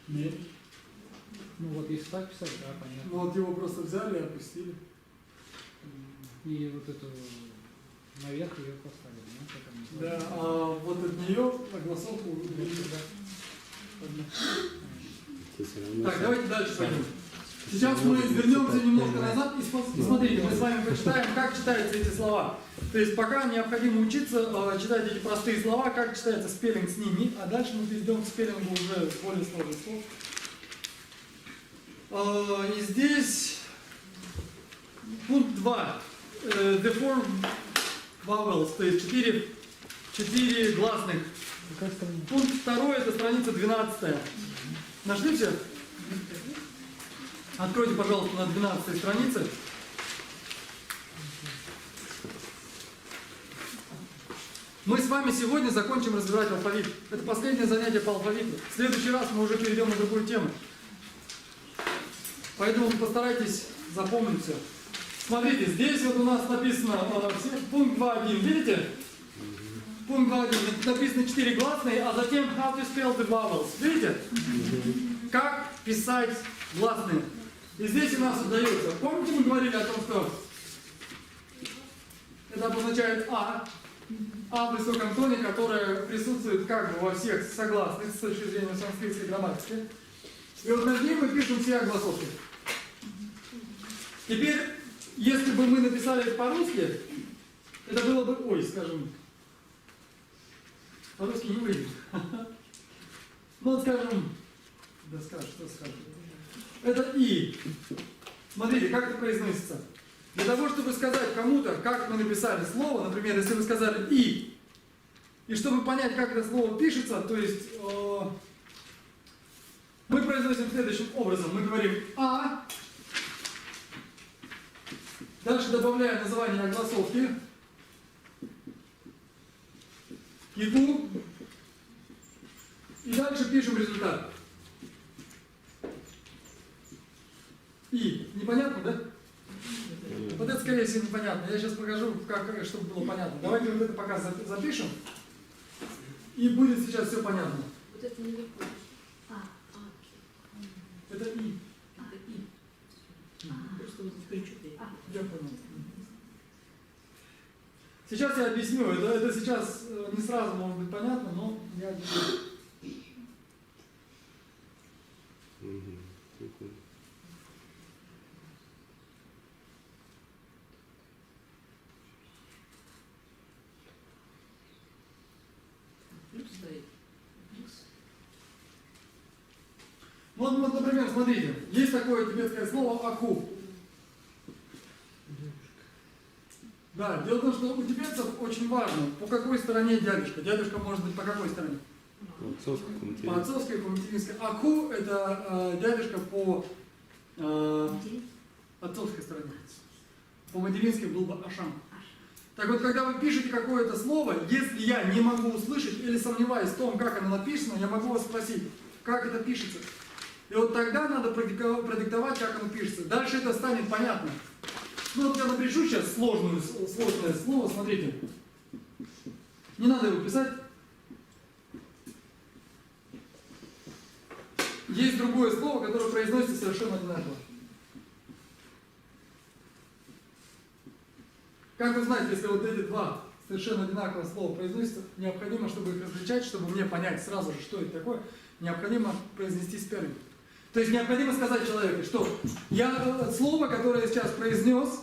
Нет. ну вот если так писать, да, понятно. Ну вот его просто взяли и опустили. И вот эту наверх ее поставили, да? Потом- Да, а вот от нее огласовку убрали. Так, давайте дальше пойдем. Сейчас мы вернемся немножко назад и смотрите, мы с вами почитаем, как читаются эти слова. То есть пока необходимо учиться читать эти простые слова, как читается спеллинг с ними, а дальше мы перейдем к спеллингу уже более сложных слов. И здесь пункт 2. The four vowels, то есть 4 гласных. Какая страна? Пункт 2, это страница 12. Нашли все? Откройте, пожалуйста, на 12 странице. Мы с вами сегодня закончим разбирать алфавит. Это последнее занятие по алфавиту. В следующий раз мы уже перейдем на другую тему. Поэтому постарайтесь запомнить все. Смотрите, здесь вот у нас написано пункт 2.1, видите? Пункт 2.1, написано 4 гласные, а затем how to spell the vowels. Видите? Как писать гласные. И здесь у нас дается. Помните, мы говорили о том, что это обозначает А в высоком тоне, которое присутствует как бы во всех согласных с точки зрения санскритской грамматики. И вот над ним мы пишем все огласовки. Теперь, если бы мы написали это по-русски, это было бы, скажем, по-русски не выйдет. Ну, скажем, да скажем, что скажем. Это И. Смотрите, как это произносится. Для того, чтобы сказать кому-то, как мы написали слово, например, если вы сказали и чтобы понять, как это слово пишется, то есть мы произносим следующим образом. Мы говорим А, дальше добавляем название огласовки, ИУ, и дальше пишем результат. И. Непонятно, да? Вот это, скорее всего, непонятно. Я сейчас покажу, как, чтобы было понятно. Давайте вот это пока запишем. И будет сейчас все понятно. Вот это наверху. Это И. Это И. Просто вот теперь что-то Я понял. Сейчас я объясню. Это сейчас не сразу может быть понятно, но я объясню. такое. Плюс стоит. Вот, например, смотрите, есть такое тибетское слово «аку». Да, дело в том, что у тибетцев очень важно, по какой стороне дядюшка. Дядюшка может быть по какой стороне? По отцовской, по По материнской. отцовской, по материнской. Аку – это дядюшка по отцовской стороне. По материнской был бы Ашам. Так вот, когда вы пишете какое-то слово, если я не могу услышать или сомневаюсь в том, как оно написано, я могу вас спросить, как это пишется. И вот тогда надо продиктовать, как оно пишется. Дальше это станет понятно. Ну вот я напишу сейчас сложное слово, смотрите. Не надо его писать. Есть другое слово, которое произносится совершенно одинаково. Как вы знаете, если вот эти два совершенно одинаковых слова произносятся, необходимо, чтобы их различать, чтобы мне понять сразу же, что это такое, необходимо произнести спеллинг. То есть необходимо сказать человеку, что я слово, которое я сейчас произнес,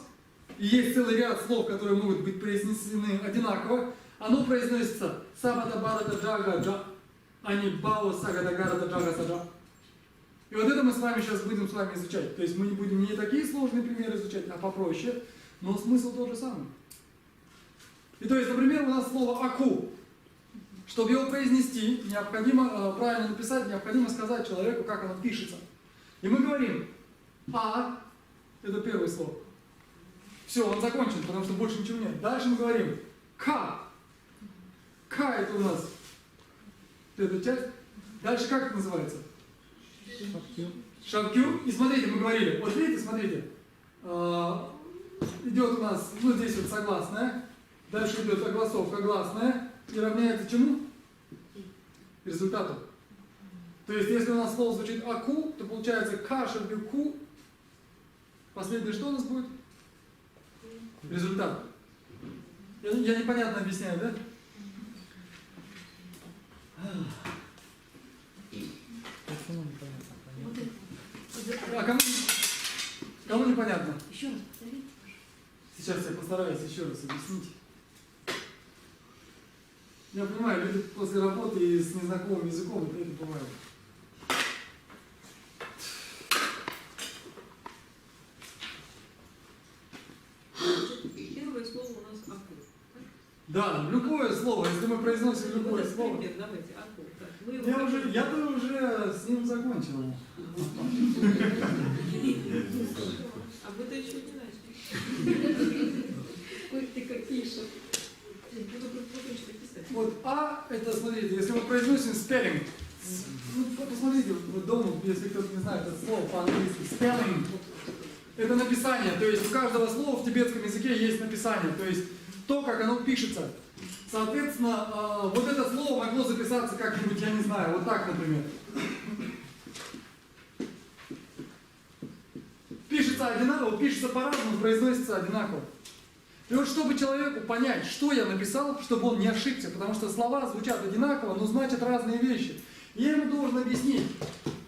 и есть целый ряд слов, которые могут быть произнесены одинаково, оно произносится сабата барата джага джа, а не бао сагата гарата джага саджа. И вот это мы с вами сейчас будем с вами изучать. То есть мы не будем не такие сложные примеры изучать, а попроще, но смысл тот же самый. И то есть, например, у нас слово «аку». Чтобы его произнести, необходимо правильно написать, необходимо сказать человеку, как оно пишется. И мы говорим «а» – это первое слово. Все, он закончен, потому что больше ничего нет. Дальше мы говорим «к». «К» – это у нас эта часть. Дальше как это называется? Шабкю. И смотрите, мы говорили, вот видите, смотрите, идет у нас, ну здесь вот согласная, дальше идет огласовка гласная и равняется чему? Результату. То есть, если у нас слово звучит аку, то получается ка, шабкю, ку. Последнее что у нас будет? Результат. Я непонятно объясняю, да? Почему непонятно? Вот Понятно. это. А кому непонятно? Еще раз повторите. Сейчас я постараюсь еще раз объяснить. Я понимаю, люди после работы и с незнакомым языком, это бывает. Первое слово у нас аку. Да, любое слово, если мы произносим любое Вот слово. пример, давайте, аку. Так, мы его Я-то уже с ним закончил. А вы-то еще не начали. Ой, ты как пишешь. Буду прочно писать. Вот А, это, смотрите, если мы произносим спеллинг, ну, посмотрите, вот дома, если кто-то не знает это слово по-английски, спеллинг, это написание, то есть у каждого слова в тибетском языке есть написание, то есть то, как оно пишется. Соответственно, вот это слово могло записаться как-нибудь, я не знаю, вот так, например. Пишется одинаково, пишется по-разному, произносится одинаково. И вот чтобы человеку понять, что я написал, чтобы он не ошибся, потому что слова звучат одинаково, но значат разные вещи. И я ему должен объяснить,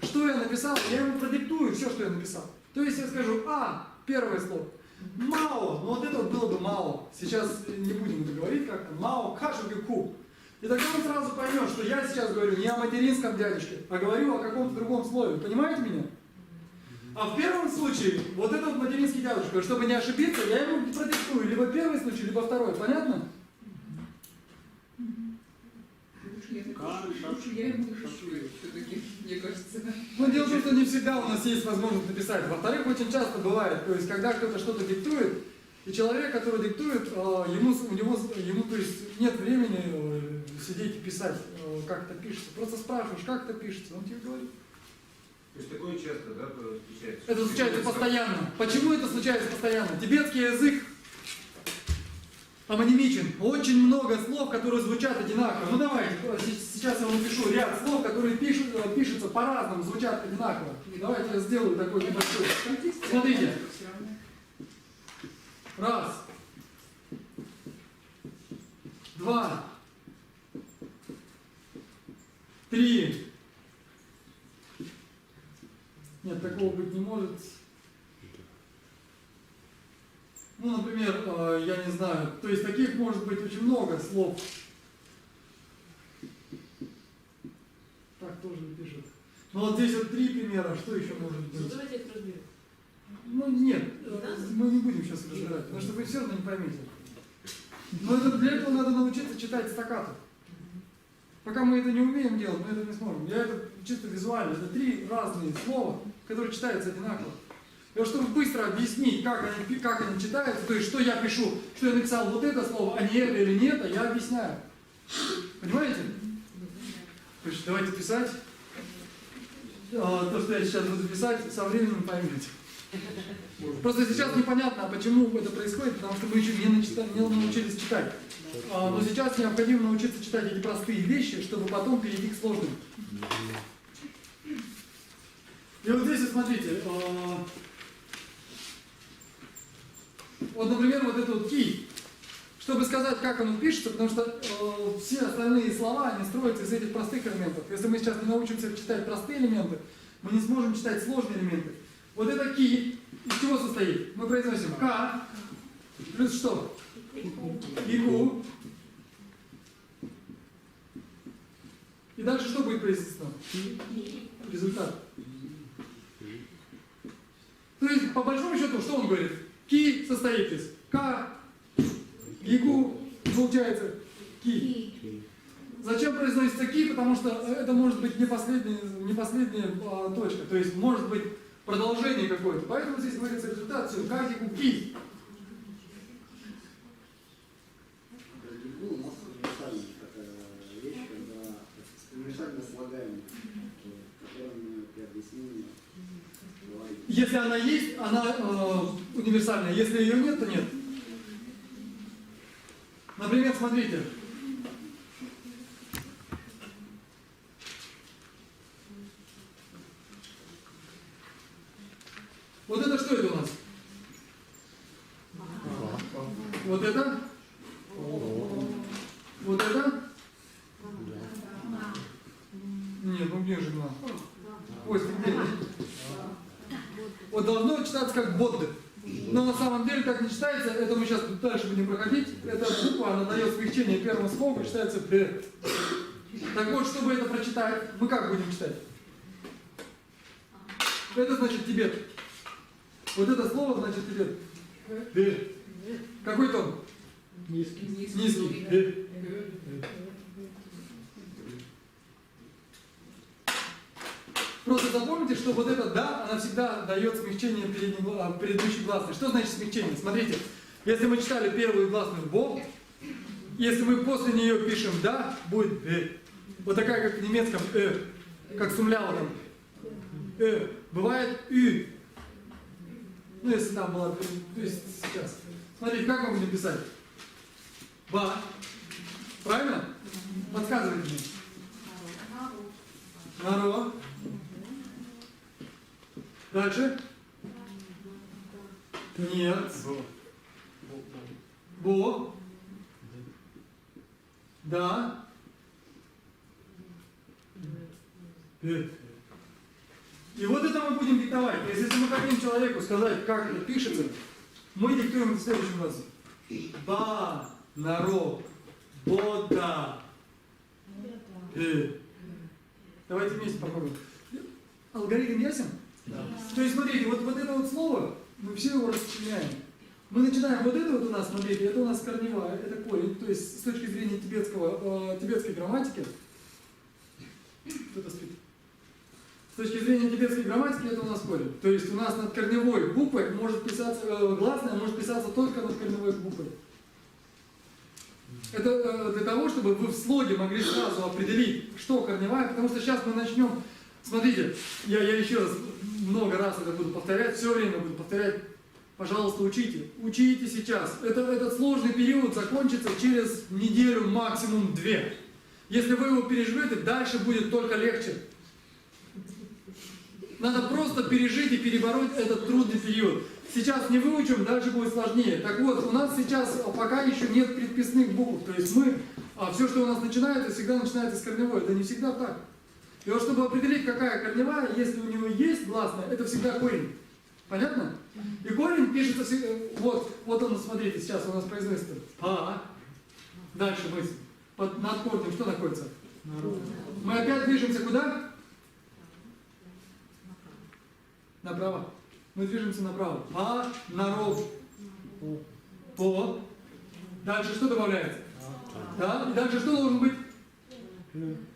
что я написал, я ему продиктую все, что я написал. То есть я скажу «а», первое слово, «мао», ну вот это вот было бы «мао», сейчас не будем это говорить как-то, «мао», «кашугю-ку». И тогда он сразу поймет, что я сейчас говорю не о материнском дядюшке, а говорю о каком-то другом слове. Понимаете меня? А в первом случае, вот этот вот материнский дядюшка, чтобы не ошибиться, я ему продиктую либо первый случай, либо второй. Понятно? Я ему напишу все-таки, мне кажется. Ну, дело в том, что не всегда у нас есть возможность написать. Во-вторых, очень часто бывает, то есть, когда кто-то что-то диктует, и человек, который диктует, ему то есть, нет времени сидеть и писать, как это пишется. Просто спрашиваешь, как это пишется, он тебе говорит. То есть такое часто, да, встречается? Это случается постоянно. Почему это случается постоянно? Тибетский язык амонимичен. Очень много слов, которые звучат одинаково. Ну давайте, сейчас я вам напишу ряд слов, которые пишутся по-разному, звучат одинаково. Давайте я сделаю такой небольшой. Смотрите. Раз. Два. Три. Нет, так такого быть не может. Ну, например, я не знаю, то есть таких может быть очень много слов. Так тоже не пишут. Ну вот здесь вот 3 примера, что еще может Ну, быть? давайте их разберем. Ну нет, мы не будем сейчас разбирать, потому что вы все равно не поймете. Но это, для этого надо научиться читать стаккато. Пока мы это не умеем делать, мы это не сможем. Я это чисто визуально, это 3 разные слова, которые читаются одинаково. И вот чтобы быстро объяснить, как они читаются, то есть что я пишу, что я написал вот это слово, а не это или не это, я объясняю. Понимаете? То есть давайте писать. То, что я сейчас буду писать, со временем поймете. Просто сейчас непонятно, почему это происходит, потому что мы еще не научились читать. Но сейчас необходимо научиться читать эти простые вещи, чтобы потом перейти к сложным. И вот здесь, вот смотрите, вот, например, вот это вот key. Чтобы сказать, как оно пишется, потому что все остальные слова, они строятся из этих простых элементов. Если мы сейчас не научимся читать простые элементы, мы не сможем читать сложные элементы. Вот это key из чего состоит? Мы произносим к плюс что? Ику. И дальше что будет произнесено? Результат. То есть, по большому счету, что он говорит? Ки состоит из к, Игу, получается ки. Зачем произносится ки? Потому что это может быть не последняя точка. То есть может быть продолжение какое-то. Поэтому здесь говорится результат все. К, Игу, ки. У нас универсальная такая вещь, когда универсально слагаемая, которую мы при объяснении говорим. Если она есть, она универсальная. Если ее нет, то нет. Например, смотрите. Вот это что это у нас? Вот это? Вот это? Нет, ну где же на? Ой, где? Вот должно читаться как бодды. Но на самом деле так не читается, это мы сейчас дальше будем проходить. Эта буква, она дает смягчение первому слову, читается Д. Так вот, чтобы это прочитать, мы как будем читать? Это значит Тибет. Вот это слово значит Тибет. Д. Какой тон? Низкий. Низкий. Д. Просто запомните, что вот это «да», она всегда дает смягчение предыдущей гласной. Что значит смягчение? Смотрите, если мы читали первую гласную «бо», если мы после нее пишем «да», будет «э». Вот такая, как в немецком «э», как с умлялом. «Э». Бывает «ü». Ну, если там была, то есть сейчас. Смотрите, как мы будем писать? «Ба». Правильно? Подсказывайте мне. «Наро». Дальше. Нет. Бо. Да. И вот это мы будем диктовать. То есть, если мы хотим человеку сказать, как это пишется, мы диктуем это в следующем разе. Ба, наро, бода. Давайте вместе попробуем. Алгоритм ясен? Да. То есть, смотрите, вот это вот слово, мы все его расчленяем. Мы начинаем вот это вот у нас, смотрите, это у нас корневая, это корень. То есть, с точки зрения тибетской грамматики, кто-то спит. С точки зрения тибетской грамматики, это у нас корень. То есть, у нас над корневой буквой может писаться, гласная может писаться только над корневой буквой. Это для того, чтобы вы в слоге могли сразу определить, что корневая, потому что сейчас мы начнем. Смотрите, я еще раз, много раз это буду повторять, все время буду повторять. Пожалуйста, учите. Учите сейчас. Этот сложный период закончится через неделю, максимум 2. Если вы его переживете, дальше будет только легче. Надо просто пережить и перебороть этот трудный период. Сейчас не выучим, дальше будет сложнее. Так вот, у нас сейчас пока еще нет предписных букв. То есть мы, все, что у нас начинается, всегда начинается с корневой. Это не всегда так. И вот чтобы определить, какая корневая, если у него есть гласная, это всегда корень. Понятно? И корень пишется всегда, вот он, смотрите, сейчас у нас произносится па. Дальше мысль. Над корнем что находится? Мы опять движемся куда? Направо. Мы движемся направо. Па, народ. По. Дальше что добавляется? Да? И дальше что должен быть?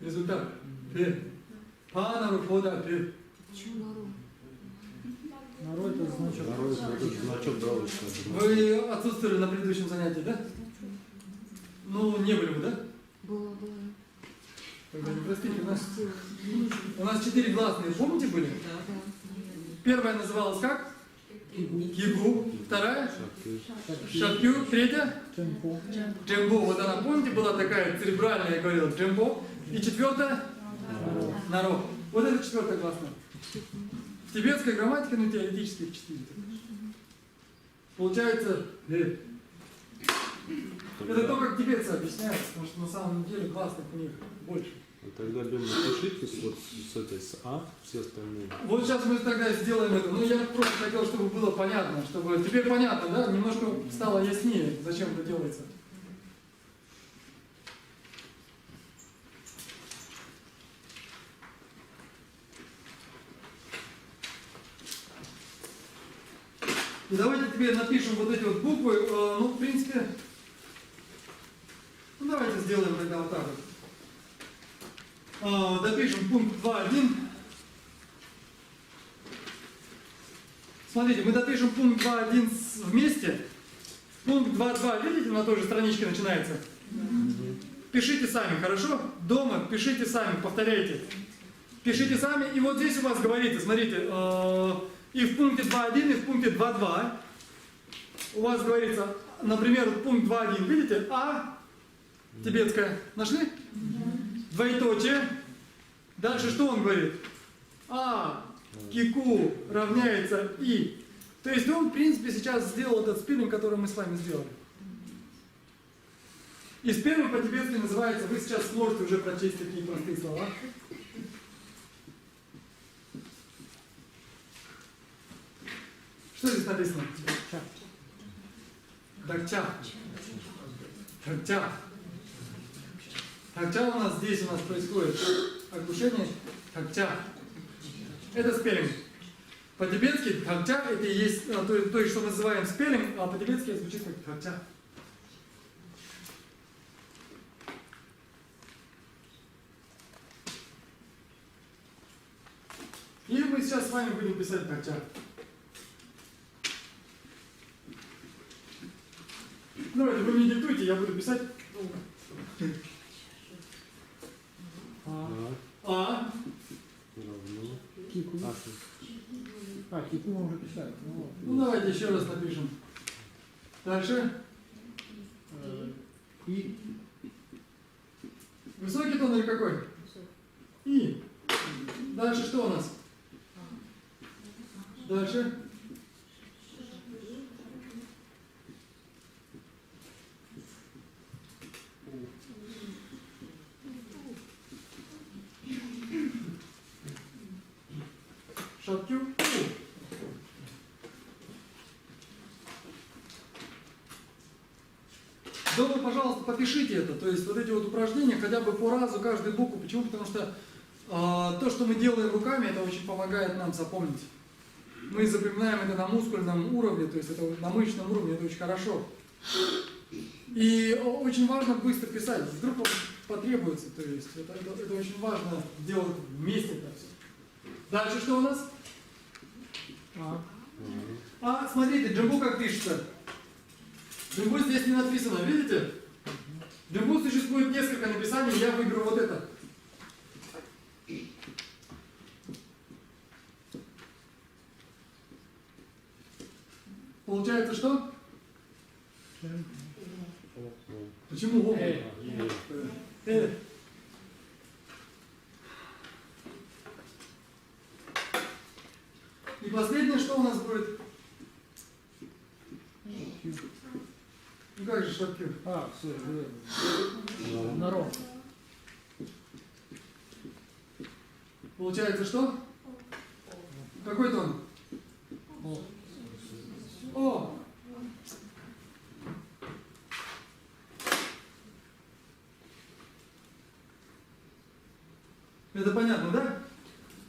Результат. Пе. Па, народ, по, да, пе. Народ это значок. Народ, это значок галочка. Вы отсутствовали на предыдущем занятии, да? Ну, не были вы, да? Было. Тогда не простите, у нас 4 гласные, помните, были? Да. Первая называлась как? Кигу. Вторая? Шапки. Шапкю. Третья? Темпо. Джембо. Вот она, помните, была такая церебральная, я говорил, джембо. И четвертая? Народ. Вот это четвертая гласная. В тибетской грамматике, ну, теоретически их 4. Получается, это то, как тибетцы объясняют, потому что на самом деле гласных у них больше. Тогда берем напишите вот с этой, с А, все остальные. Вот сейчас мы тогда сделаем это. Ну, я просто хотел, чтобы было понятно, чтобы теперь понятно, да, немножко стало яснее, зачем это делается. И давайте теперь напишем вот эти вот буквы, ну, в принципе, ну, давайте сделаем тогда вот так вот. Допишем пункт 2.1. Смотрите, мы допишем пункт 2.1 вместе. Пункт 2.2, видите, на той же страничке начинается? Пишите сами, хорошо? Дома пишите сами, повторяйте. Пишите сами, и вот здесь у вас говорится, смотрите, и в пункте 2.1, и в пункте 2.2 у вас говорится, например, пункт 2.1, видите, А, тибетская, нашли? Двоеточие. Дальше что он говорит? А, кику равняется И. То есть он, в принципе, сейчас сделал этот спеллинг, который мы с вами сделали. И спеллинг по-тибетски называется, вы сейчас сможете уже прочесть такие простые слова. Что здесь написано? Дакча. Дакча. Дакча у нас здесь происходит оглушение. Дакча. Это спеллинг. По-тибетски дакча это и есть то, что мы называем спеллинг, а по-тибетски это звучит как дакча. И мы сейчас с вами будем писать дакча. Давайте, вы мне диктуйте, я буду писать. А. Равно. Кику. Кику мы уже писали. Ну давайте еще раз напишем. Дальше. И. Высокий тон или какой? И. Дальше что у нас? Дальше. Шапкю. Дома, пожалуйста, попишите это. То есть вот эти вот упражнения хотя бы по разу каждую букву. Почему? Потому что то, что мы делаем руками, это очень помогает нам запомнить. Мы запоминаем это на мускульном уровне, то есть это на мышечном уровне, это очень хорошо. И очень важно быстро писать. Вдруг вам потребуется. То есть это очень важно делать вместе это все. Дальше что у нас? Смотрите, джамбу как пишется. Джамбу здесь не написано, видите? Джамбу существует несколько написаний, я выберу вот это. Получается что? Почему? И последнее, что у нас будет? Ну как же шапки? Все, народ. Получается что? Какой тон? О! Это понятно, да?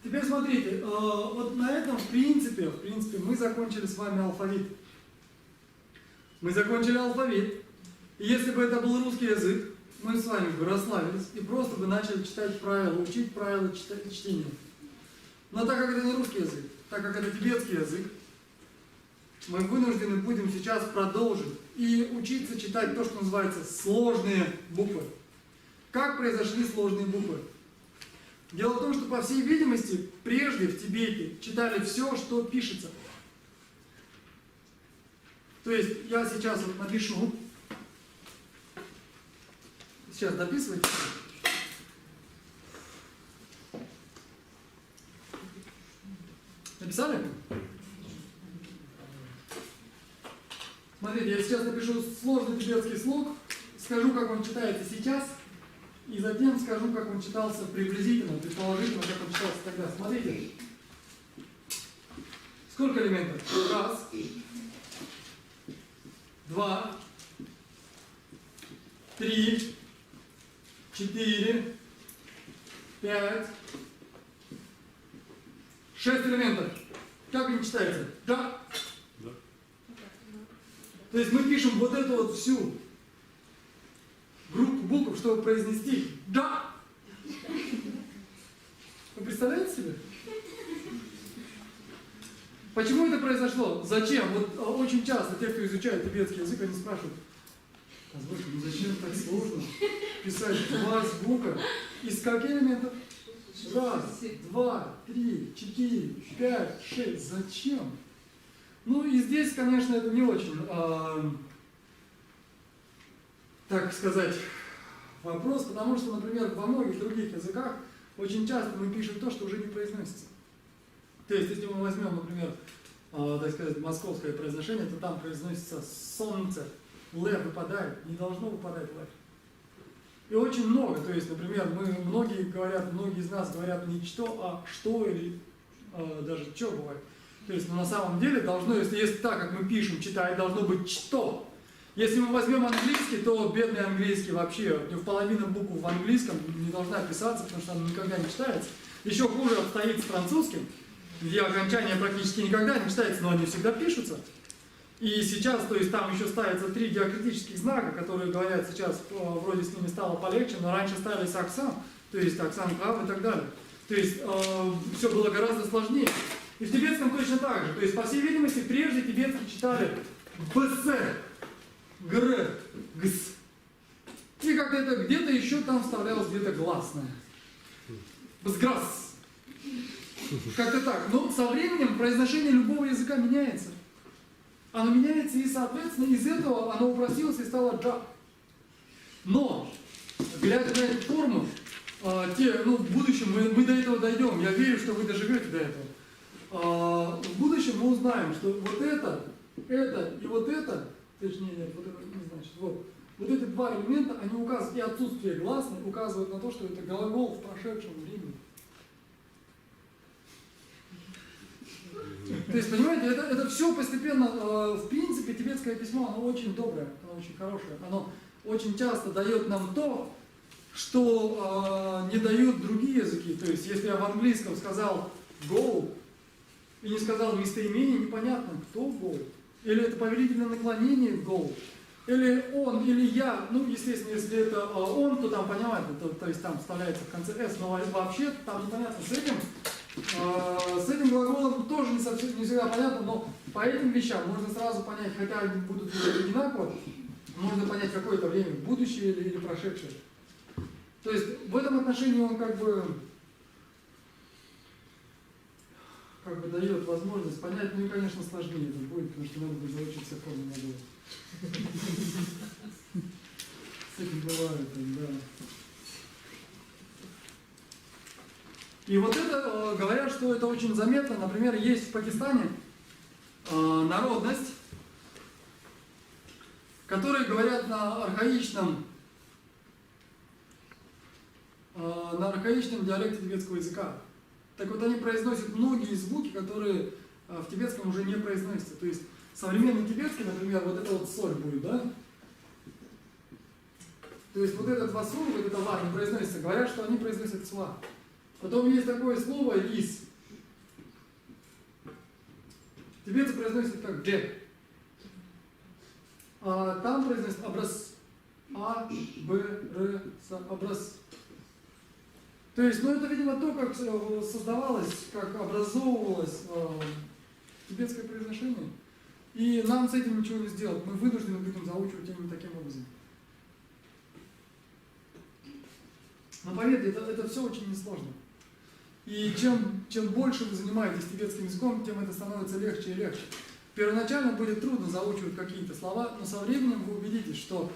Теперь смотрите, вот на этом в принципе мы закончили с вами алфавит. Мы закончили алфавит. И если бы это был русский язык, мы с вами бы расслабились и просто бы начали читать правила, учить правила чтения. Но так как это не русский язык, так как это тибетский язык, мы вынуждены будем сейчас продолжить и учиться читать то, что называется сложные буквы. Как произошли сложные буквы? Дело в том, что, по всей видимости, прежде в Тибете читали все, что пишется. То есть я сейчас вот напишу. Сейчас дописывайте. Написали? Смотрите, я сейчас напишу сложный тибетский слог, скажу, как он читается сейчас, и затем скажу, как он читался приблизительно, предположительно, как он читался тогда. Смотрите. Сколько элементов? Раз, два, три, 4, 5, 6 элементов. Как они читаются? Да. То есть мы пишем вот эту вот всю группу букв, чтобы произнести «да». Вы представляете себе? Почему это произошло? Зачем? Вот очень часто те, кто изучает тибетский язык, они спрашивают: позвольте, ну зачем так сложно писать 2 звука из каких элементов? 1, 2, 3, 4, 5, 6. Зачем? Ну и здесь, конечно, это не очень, так сказать, вопрос, потому что, например, во многих других языках очень часто мы пишем то, что уже не произносится. То есть, если мы возьмем, например, так сказать, московское произношение, то там произносится солнце, л выпадает, не должно выпадать л. И очень много, то есть, например, многие из нас говорят не что, а что или даже что бывает. То есть, на самом деле должно, если так, как мы пишем, читать, должно быть что. Если мы возьмем английский, то бедный английский вообще, в половину букв в английском не должна писаться, потому что она никогда не читается. Еще хуже обстоит с французским, где окончания практически никогда не читаются, но они всегда пишутся. И сейчас, то есть там еще ставятся 3 диакритических знака, которые говорят сейчас, вроде с ними стало полегче, но раньше ставились акцент, то есть акцент гав и так далее. То есть все было гораздо сложнее. И в тибетском точно так же. То есть, по всей видимости, прежде тибетцы читали БС, ГР, ГС. И как-то где-то еще там вставлялось где-то гласное. Бсграс. Как-то так. Но со временем произношение любого языка меняется. Оно меняется, и, соответственно, из этого оно упростилось и стало джа. Но, глядя на эту форму, в будущем мы до этого дойдем. Я верю, что вы доживете до этого. В будущем мы узнаем, что вот это и вот это, точнее, нет, вот это не значит, вот эти 2 элемента, они указывают, и отсутствие гласной указывают на то, что это глагол в прошедшем времени. То есть, понимаете, это все постепенно, в принципе, тибетское письмо, оно очень доброе, оно очень хорошее, оно очень часто дает нам то, что не дают другие языки. То есть, если я в английском сказал go, и не сказал местоимение, непонятно, кто go. Или это повелительное наклонение go. Или он, или я. Ну, естественно, если это он, то там понятно, то есть там вставляется в конце s, но вообще там непонятно. С этим глаголом тоже не всегда понятно, но по этим вещам можно сразу понять, хотя они будут одинаково, можно понять какое-то время, будущее или прошедшее. То есть в этом отношении он как бы дает возможность понять, ну и, конечно, сложнее это будет, потому что надо будет заучить все формы на голову. С этим бывает, да. И вот это, говорят, что это очень заметно. Например, есть в Пакистане народность, которые говорят на архаичном диалекте тибетского языка. Так вот они произносят многие звуки, которые в тибетском уже не произносятся. То есть современный тибетский, например, вот это вот соль будет, да? То есть вот этот васу, вот это ва не произносится. Говорят, что они произносят сва. Потом есть такое слово рис. Тибетцы произносят как д. А там произносят образ. А, Б, Р, С, образ. То есть, ну это, видимо, то, как создавалось, как образовывалось тибетское произношение. И нам с этим ничего не сделать. Мы вынуждены будем заучивать именно таким образом. Но поверьте, это все очень несложно. И чем больше вы занимаетесь тибетским языком, тем это становится легче и легче. Первоначально будет трудно заучивать какие-то слова, но со временем вы убедитесь, что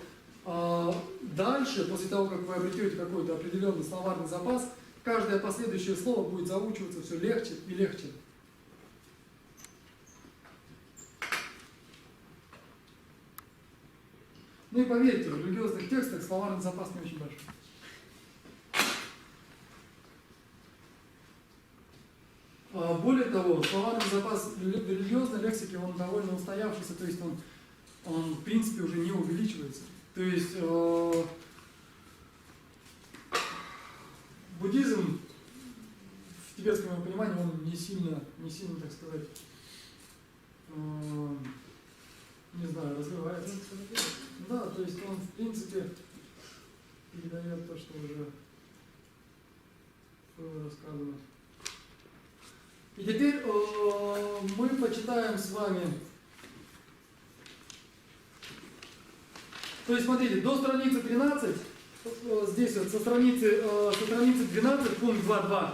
дальше, после того, как вы обретете какой-то определенный словарный запас, каждое последующее слово будет заучиваться все легче и легче. Ну и поверьте, в религиозных текстах словарный запас не очень большой. Более того, словарный запас в религиозной лексике, он довольно устоявшийся, то есть он в принципе уже не увеличивается. То есть буддизм в тибетском его понимании, он не сильно, так сказать, не знаю, развивается. Да, то есть он в принципе передает то, что уже было рассказано. И теперь мы почитаем с вами. То есть, смотрите, до страницы 13, здесь вот со страницы 12, пункт 2.2.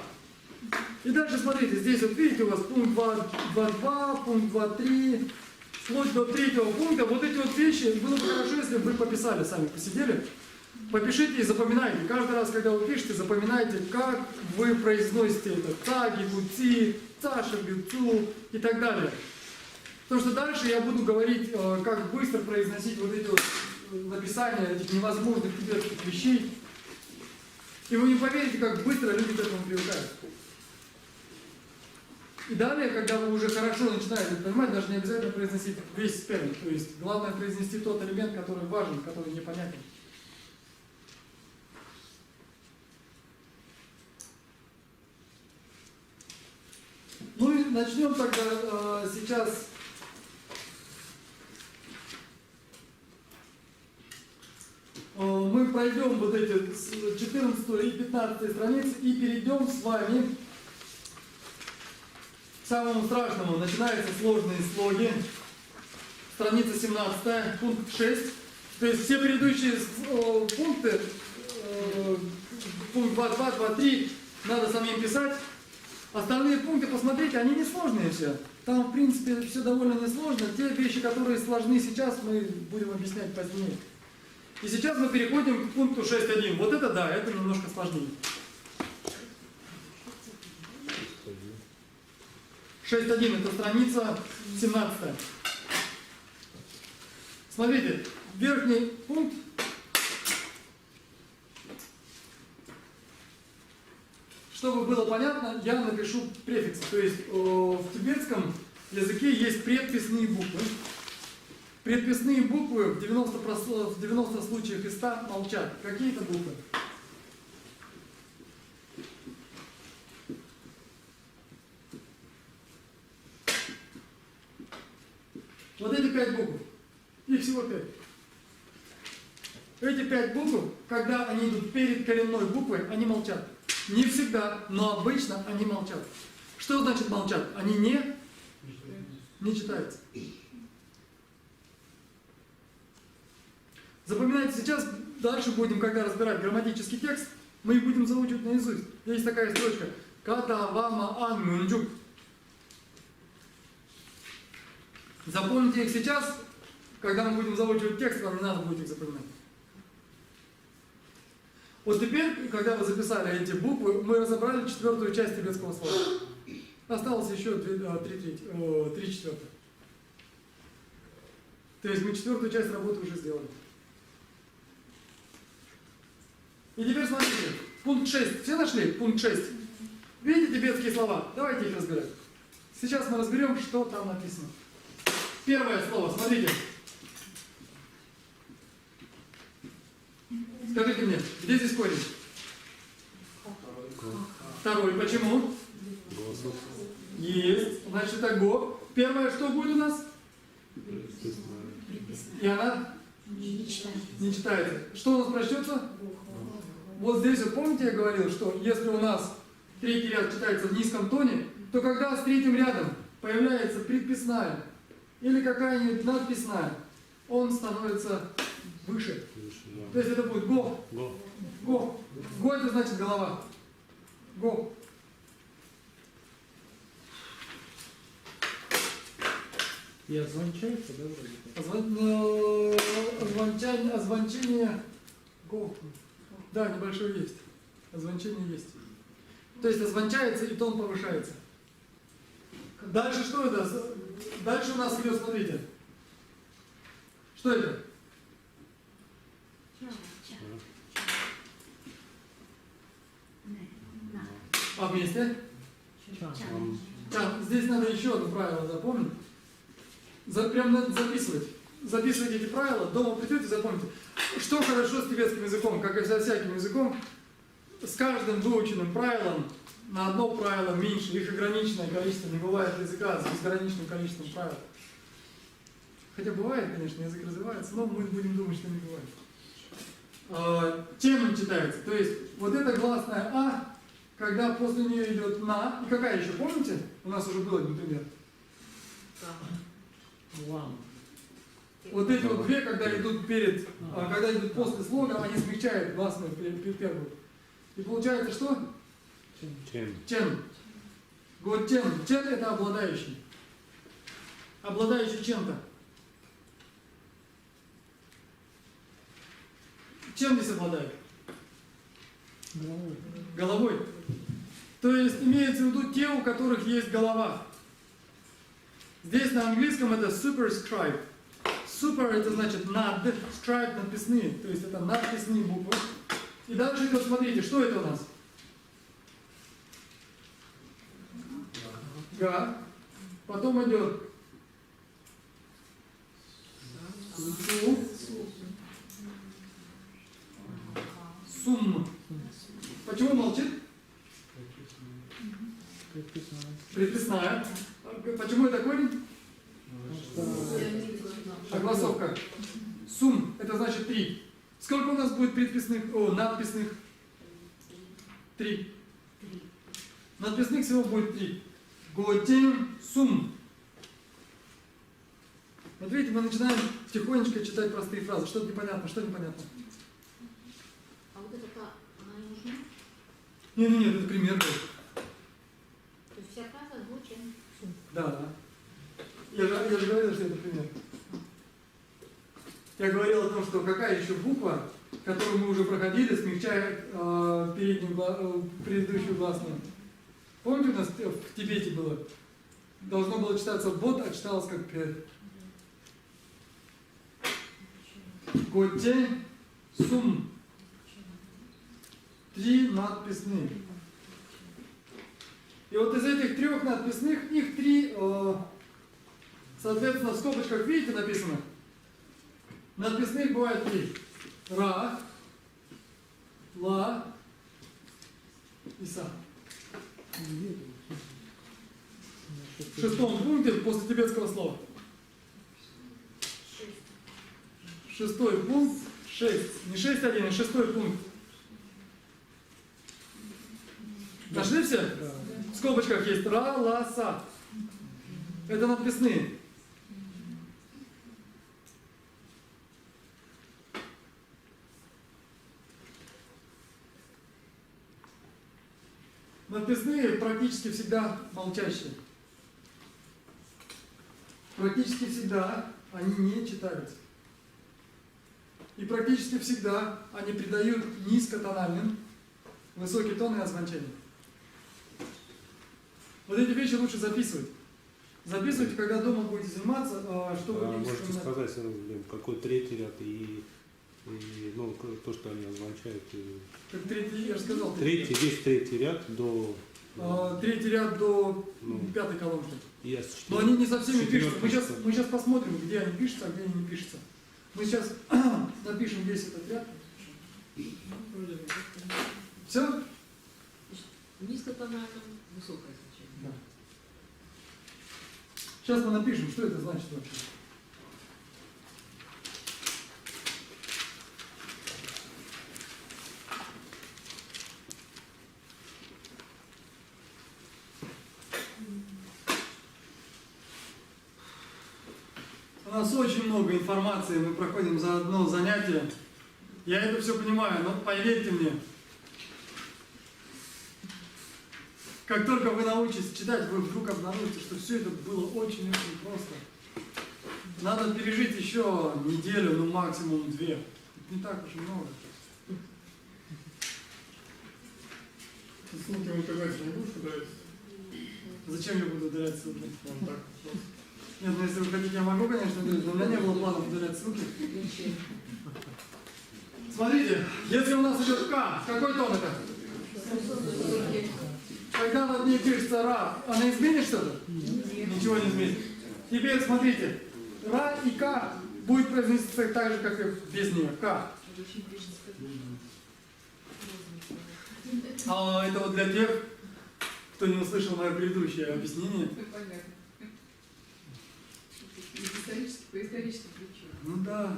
И дальше, смотрите, здесь вот видите, у вас пункт 2.2, пункт 2.3, вплоть до 3-го пункта. Вот эти вот вещи, было бы хорошо, если бы вы пописали сами, посидели. Попишите и запоминайте. Каждый раз, когда вы пишете, запоминайте, как вы произносите это. Цаги, гуци, цаша, бюцу и так далее. Потому что дальше я буду говорить, как быстро произносить вот эти вот написания этих невозможных тибетских вещей. И вы не поверите, как быстро люди к этому привыкают. И далее, когда вы уже хорошо начинаете понимать, даже не обязательно произносить весь спеллинг. То есть главное произнести тот элемент, который важен, который непонятен. Ну и начнем тогда сейчас. Мы пройдем вот эти 14 и 15 страницы и перейдем с вами к самому страшному. Начинаются сложные слоги. Страница 17, пункт 6. То есть все предыдущие пункты, пункт 2.2, 2.3, надо самим писать. Остальные пункты, посмотрите, они несложные все. Там, в принципе, все довольно несложно. Те вещи, которые сложны сейчас, мы будем объяснять позднее. И сейчас мы переходим к пункту 6.1. Вот это да, это немножко сложнее. 6.1 это страница 17. Смотрите, верхний пункт. Чтобы было понятно, я напишу префиксы. То есть в тибетском языке есть предписные буквы. Предписные буквы в 90 случаях из 100 молчат. Какие-то буквы. Вот эти 5 букв. Их всего 5. Эти 5 букв, когда они идут перед коренной буквой, они молчат. Не всегда, но обычно они молчат. Что значит молчат? Они не читаются. Запоминайте сейчас, дальше будем, когда разбирать грамматический текст, мы их будем заучивать наизусть. Есть такая строчка. Ката вама ан мунджук. Запомните их сейчас, когда мы будем заучивать текст, вам не надо будет их запоминать. Вот теперь, когда вы записали эти буквы, мы разобрали 4-ю часть тибетского слова. Осталось еще 3 четвертых. То есть мы 4-ю часть работы уже сделали. И теперь смотрите, пункт 6. Все нашли? Пункт 6. Видите тибетские слова? Давайте их разбирать. Сейчас мы разберем, что там написано. Первое слово, смотрите. Скажите мне, где здесь корень? Второй. Почему? Есть. Значит, это го. Первое, что будет у нас? И она не читается. Что у нас прочтется? Вот здесь, вот помните, я говорил, что если у нас третий ряд читается в низком тоне, то когда с третьим рядом появляется предписная или какая-нибудь надписная, он становится выше. То есть это будет го. Го. Го это значит голова. Го. И озвончается, да, вроде как? Озвончение. Го. Да, небольшое есть. Озвончение есть. То есть озвончается и тон повышается. Дальше что это? Дальше у нас идет, смотрите. Что это? А вместе? Так, здесь надо еще одно правило запомнить. Прям надо записывать. Записывайте эти правила, дома придете, запомните. Что хорошо с тибетским языком, как и со всяким языком, с каждым выученным правилом на одно правило меньше, их ограниченное количество, не бывает языка с безграничным количеством правил. Хотя бывает, конечно, язык развивается, но мы будем думать, что не бывает. Тема читается, то есть вот эта гласная А, когда после нее идет на, и какая еще, помните? У нас уже был один пример. Лама. Вот эти вот две, когда идут перед, когда идут после слога, они смягчают гласную первую. И получается что? Чен. Вот чен. Чен это обладающий. Обладающий чем-то. Чем здесь обладает? Головой. Головой. То есть имеется в виду те, у которых есть голова. Здесь на английском это superscribe. Super это значит над, scribe надписные, то есть это надписные буквы. И дальше идет, смотрите, что это у нас? Га. Потом идет су. Сум. Почему молчит? Предписная. Почему это корень? Огласовка. Сум. Это значит 3. Сколько у нас будет предписных, надписных? 3. Надписных всего будет 3. Готин сум. Вот видите, мы начинаем тихонечко читать простые фразы. Что непонятно, что непонятно. А вот эта «та», она не нужна? Нет, это пример был. То есть вся фраза «гочен сум». Да. Я же говорил, что это пример. Я говорил о том, что какая еще буква, которую мы уже проходили, смягчает предыдущую гласную. Помните, у нас в Тибете было? Должно было читаться бот, а читалось как пер. Готе сум. 3 надписные. И вот из этих 3 надписных, их 3, соответственно, в скобочках, видите, написано? Надписных бывает 3. Ра, ла и са. В 6-м пункте после тибетского слова. 6-й пункт, 6. Не 6.1, а 6-й пункт. Нашли все? В скобочках есть ра, ла, са. Это надписные. Надписные практически всегда молчащие. Практически всегда они не читаются. И практически всегда они придают низкотональным высокий тон и озвучение. Вот эти вещи лучше записывать. Записывайте, когда дома будете заниматься, чтобы не Можете вспоминать. сказать, какой третий ряд и то, что они означают. Как третий, я же сказал. Весь третий ряд до третий ряд до Ну. 5-й колонки. Я Но они не со всеми пишутся. Четвертый. Мы сейчас посмотрим, где они пишутся, а где они не пишутся. Мы сейчас напишем весь этот ряд. Все? Низкотональном высокое значение. Да. Сейчас мы напишем, что это значит вообще. У нас очень много информации, мы проходим за одно занятие. Я это все понимаю, но поверьте мне, как только вы научитесь читать, вы вдруг обнаружите, что все это было очень-очень просто. Надо пережить еще неделю, ну максимум 2. Это не так уж и много. Ссылки в интернете не будешь удалять? Зачем я буду удалять ссылки? Вон так. Нет, ну если вы хотите, я могу, конечно, удалить, но у меня не было планов удалять ссылки. Смотрите, если у нас идет К, какой тон это? Когда над ней пишется Ра, она изменит что-то? Ничего не изменит. Теперь смотрите, Ра и К будет произноситься так же, как и без нее. К. А это вот для тех, кто не услышал мое предыдущее объяснение. Понятно. По историческим причинам. Ну да.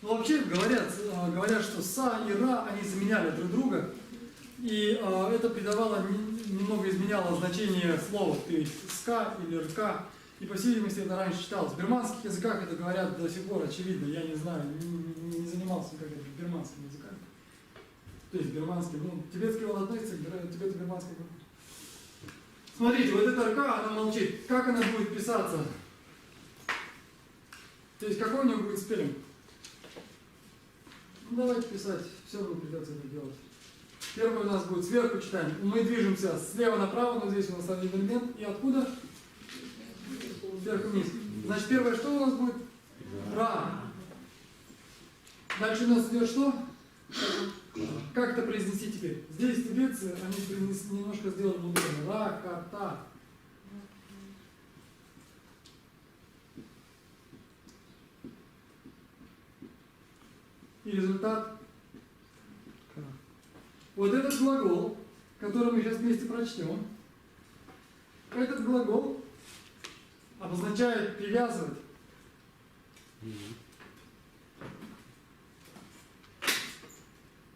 Ну, вообще говорят, что Са и Ра, они заменяли друг друга, и это придавало, немного изменяло значение слова, то есть ска или рка, и по всей видимости это раньше читалось. В бирманских языках это говорят до сих пор, очевидно, я не знаю, не занимался никогда бирманским языком. То есть бирманский, ну, тибетский он относится к тибето-бирманской группе. Смотрите, вот эта рка, она молчит. Как она будет писаться? То есть какой у нее будет спеллинг? Ну, давайте писать, все равно придется это делать. Первый у нас будет сверху читаем. Мы движемся слева направо, но здесь у нас один элемент. И откуда? Сверху вниз. Значит, первое что у нас будет? Ра. Дальше у нас идет что? Как это произнести теперь? Здесь тибетцы, они немножко сделали мудрено. Ра-ка-та. И результат. Вот этот глагол, который мы сейчас вместе прочтем, этот глагол обозначает привязывать.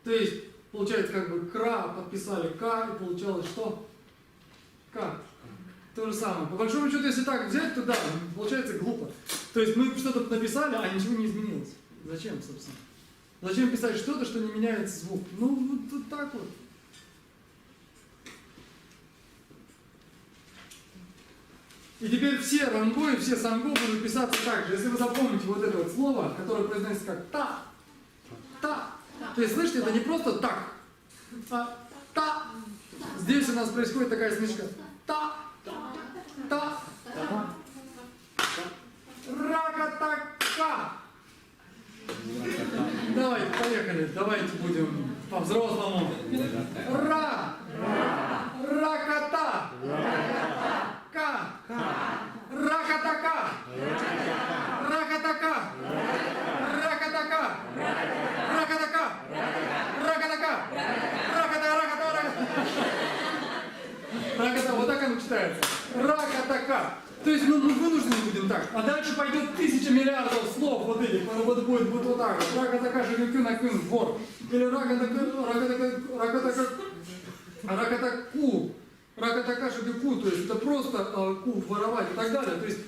То есть, получается, как бы кра подписали к, и получалось что? К. То же самое. По большому счету, если так взять, то да, получается глупо. То есть мы что-то написали, а ничего не изменилось. Зачем, собственно? Зачем писать что-то, что не меняется звук? Ну, вот так вот. И теперь все ранго и все санго будут писаться так же. Если вы запомните вот это вот слово, которое произносится как та, то есть, слышите, это не просто так, а та. Здесь у нас происходит такая смешка. Та. Рака-така. Давайте, поехали. Давайте будем по-взрослому. Ра. Раката. Ка. Ракатака. Ракатака. Ракатака. Ракатака. Ракатака. Раката, вот так оно читается. Ракатака. То есть мы вынуждены будем так. А дальше пойдет 1000 миллиардов слов вот этих. Вот будет вот так. Ракатака, шагакю, накюн, вор. Или ракатаку. Ракатака, шагаку. То есть это просто ку, воровать и так далее. То есть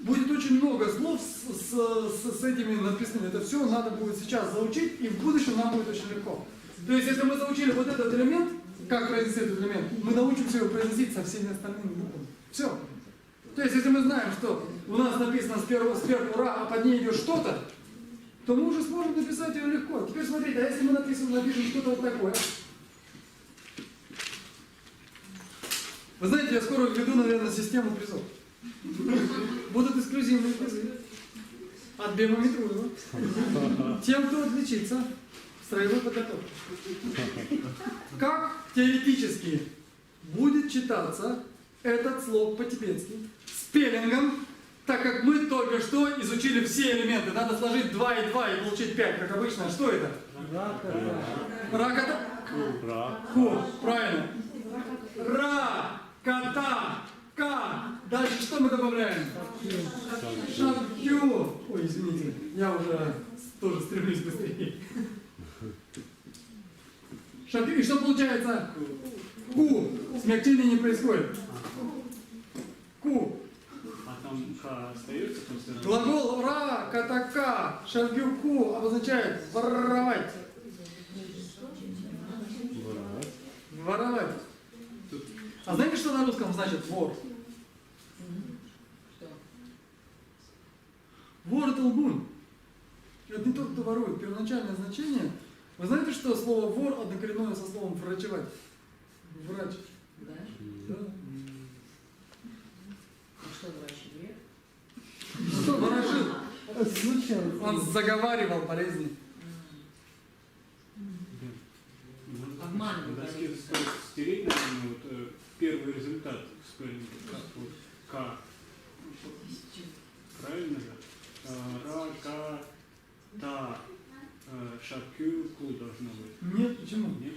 будет очень много слов с этими написанными. Это все надо будет сейчас заучить, и в будущем нам будет очень легко. То есть если мы заучили вот этот элемент, как произнести этот элемент, мы научимся его произносить со всеми остальными буквами. Все. То есть если мы знаем, что у нас написано сверху ра, а под ней идет что-то, то мы уже сможем написать ее легко. Теперь смотрите, а если мы напишем что-то вот такое? Вы знаете, я скоро введу, наверное, систему призов. Будут эксклюзивные призы от Бема Митрулева. Тем, кто отличится Строевой подготовки. Как теоретически будет читаться этот слог по-тибетски спеллингом, так как мы только что изучили все элементы. Надо сложить 2 и 2 и получить 5, как обычно. Что это? Раката. Ку. Правильно. Ра. Ката. Ка. Дальше что мы добавляем? Шабкю. Ой, извините, я уже тоже стремлюсь быстрее. Шабкю. И что получается? Ку. Смягчение не происходит. Ку. А там К остается после... Глагол ра, катака, шабкю обозначает воровать. Воровать. А знаете, что на русском значит вор? Вор это лгун. Это не тот, кто ворует. Первоначальное значение. Вы знаете, что слово вор однокоренное со словом врачевать? Врач. Да? Да. А что врач? Ворожил. Случайно. Он заговаривал болезни. Обманывает. Когда стоит стереть, наверное, вот, первый результат спеллинга, как вот К. Правильно же? Ра, Ка, Та, Шабкю, Ку должно быть. Нет, почему? Нет?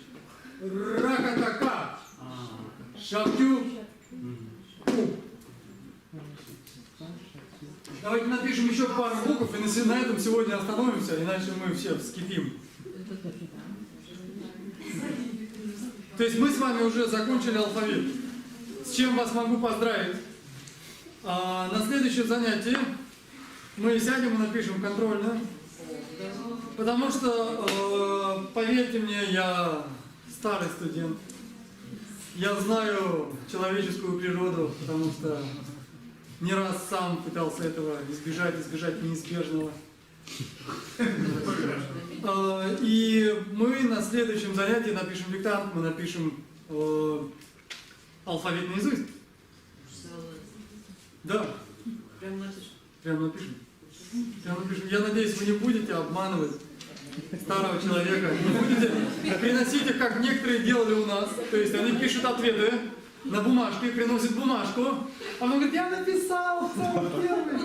Ракатака, А, шабкю, мгм. ку. Давайте напишем еще пару букв и на этом сегодня остановимся, иначе мы все вскипим. То есть мы с вами уже закончили алфавит. С чем вас могу поздравить? На следующем занятии мы сядем и напишем контрольную. Потому что, поверьте мне, я старый студент. Я знаю человеческую природу, потому что не раз сам пытался этого избежать неизбежного. И мы на следующем занятии напишем диктант, мы напишем алфавит наизусть. Да. Прям напишем. Прям напишем. Прям напишем. Я надеюсь, вы не будете обманывать старого человека. Не будете приносить их, как некоторые делали у нас. То есть они пишут ответы на бумажке, приносят бумажку, а он говорит, я написал самый первый.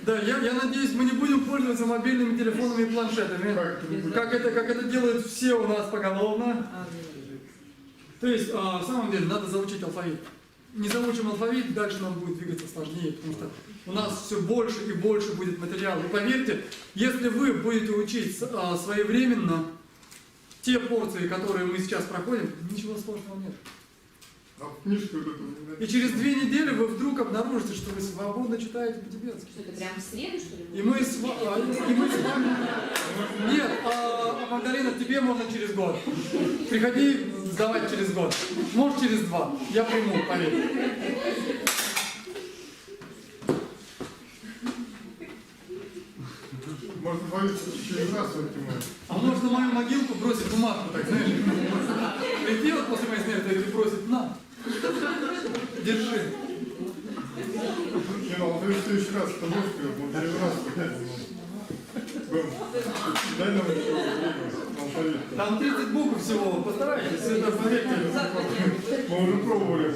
Да, я надеюсь, мы не будем пользоваться мобильными телефонами и планшетами, как это делают все у нас поголовно. То есть, в самом деле, надо заучить алфавит. Не заучим алфавит, дальше нам будет двигаться сложнее, потому что у нас все больше и больше будет материала. И поверьте, если вы будете учить своевременно те порции, которые мы сейчас проходим, ничего сложного нет. И через 2 недели вы вдруг обнаружите, что вы свободно читаете по-тибетски. Что это прям в среду, что ли? И мы с вами... Нет, Магдалина, тебе можно через год. Приходи сдавать через год. Может через 2. Я приму, поверь. Можно боиться через раз А можно на мою могилку бросить бумажку, так знаешь? Прийти вот после моей смерти и бросить, на. Держи. А вот в следующий раз это может, вот через раз дай нам алфавит. Там 30 букв всего, постарайтесь, это поверьте. Мы уже пробовали.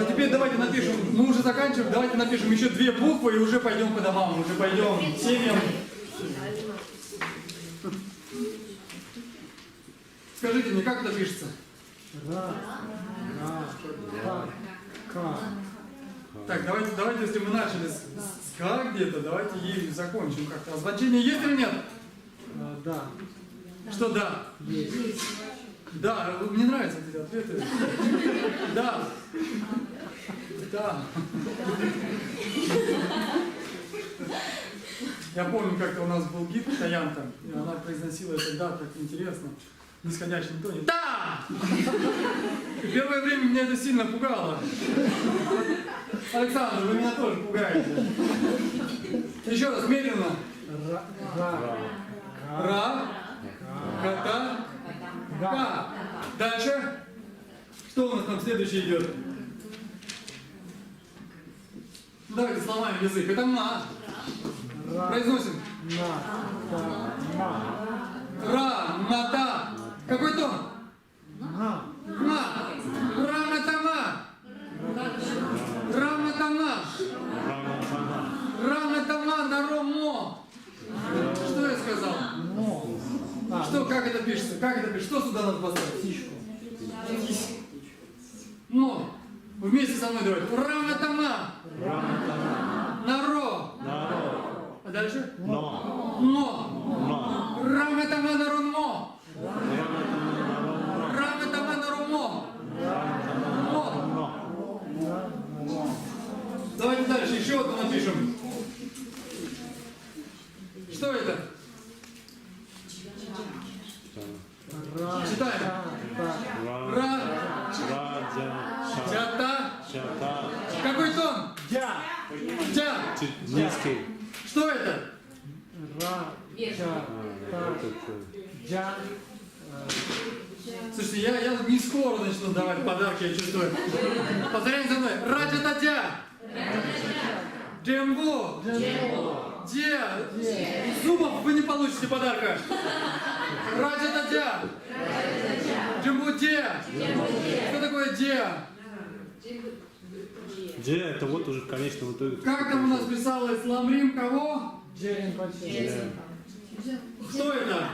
Теперь давайте напишем, мы уже заканчиваем, давайте напишем еще 2 буквы и уже пойдем по домам, уже пойдем к семьям. Скажите мне, как это пишется? Так, давайте, если мы начали с «ка» где-то, давайте ей закончим как-то. А значение есть или нет? Да. Что да? Есть. Да, мне нравятся эти ответы. Да. Да. Я помню, как-то у нас был гид Таянта, и она произносила это «да» так интересно, в нисходящем тоне. Да! И первое время меня это сильно пугало. Александр, вы меня тоже пугаете. Еще раз, медленно. Ра. Ката. Ка. Дальше. Что у нас там следующее идет? Давайте сломаем язык. Это ма. Произносим. Ра, на, та. Какой тон? На. На. Раматама. Раматама. Раматама на ромо. Что я сказал? Что, как это пишется? Как это пишется? Что сюда надо поставить? Птичку. Но. Вместе со мной давайте. Раматама. Наро. А дальше? Но. Раматама нарумо. Раматама нарумо. Давайте дальше еще одно напишем. Что это? Читаем. Ра. Чата. Какой тон? Дя. Дя. Низкий. Что это? Ра. Дя. Слушайте, я не скоро начну давать подарки, я чувствую. Повторяйте за мной. Раджа-та-дя. Джембу. Де. Зубов вы не получите подарка. Раджа-та-дя. Джембу де. Что такое де? Дже это вот уже в конечном итоге. Как там у нас писалось? Ламрим кого? Джерин почти. Кто это?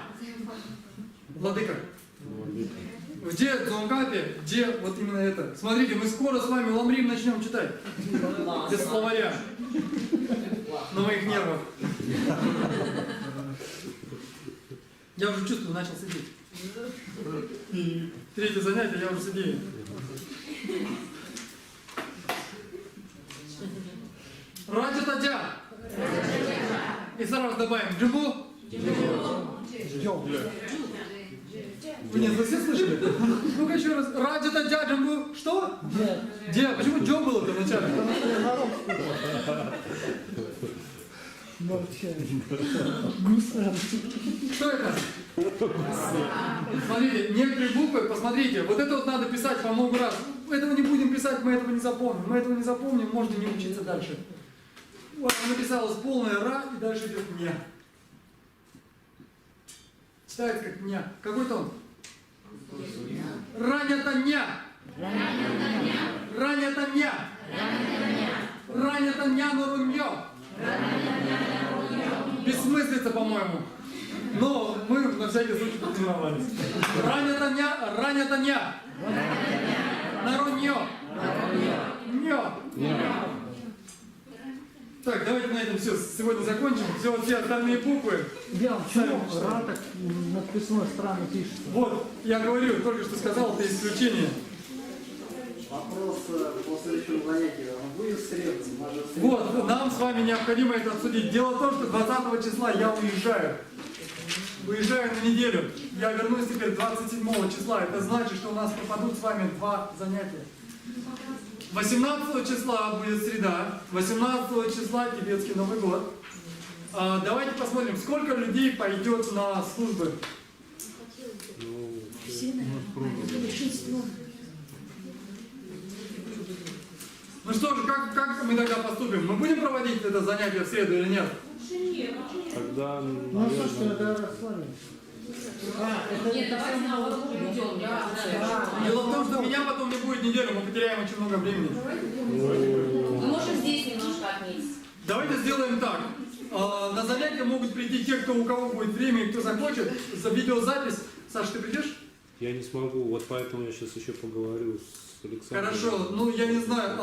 Владыка. В Де Дзонгапе, где вот именно это. Смотрите, мы скоро с вами Ламрим начнем читать. Без словаря. На моих нервах. Я уже чувствую, начал сидеть. И третье занятие, я уже сидею. Раджа-та-дя. И сразу добавим джимбу. Вы нет, вы все слышали? Ну-ка еще раз. Раджа-та-дя джимбу. Что? Де. Почему джо было-то вначале? Что это? Смотрите, некоторые буквы, посмотрите, вот это вот надо писать по много раз. Этого не будем писать, мы этого не запомним. Мы этого не запомним, можно не учиться дальше. Вот написалось полное ра, и дальше идет ня. Читается как ня. Какой тон? Ранята-ня. Ранята-ня. Ранята-ня норуньё. Бессмыслица, по-моему. Но мы на всякий случай потренировались. Ранята-ня. Ранята-ня. Наруньё. Нё. Так, давайте на этом все сегодня закончим. Все остальные буквы. Бел, почему ра так написано странно пишется? Вот, я говорю, только что сказал, это исключение. Вопрос по следующему занятию. Будет в среду? Вот, нам с вами необходимо это обсудить. Дело в том, что 20 числа я уезжаю. Уезжаю на неделю. Я вернусь теперь 27 числа. Это значит, что у нас пропадут с вами 2 занятия. 18 числа будет среда, 18 числа тибетский Новый год. Давайте посмотрим, сколько людей пойдет на службы. Ну что же, как мы тогда поступим? Мы будем проводить это занятие в среду или нет? Тогда, Ну что ж, это расслабим. Нет, давайте наоборот уйдем. Дело в том, что меня потом не будет неделю, мы потеряем очень много времени. Мы можем здесь немножко отметить. Давайте сделаем так. На занятия могут прийти те, у кого будет время и кто захочет. За видеозапись. Саша, ты придешь? я не смогу, вот поэтому я сейчас еще поговорю с Александром. Хорошо, ну я не знаю,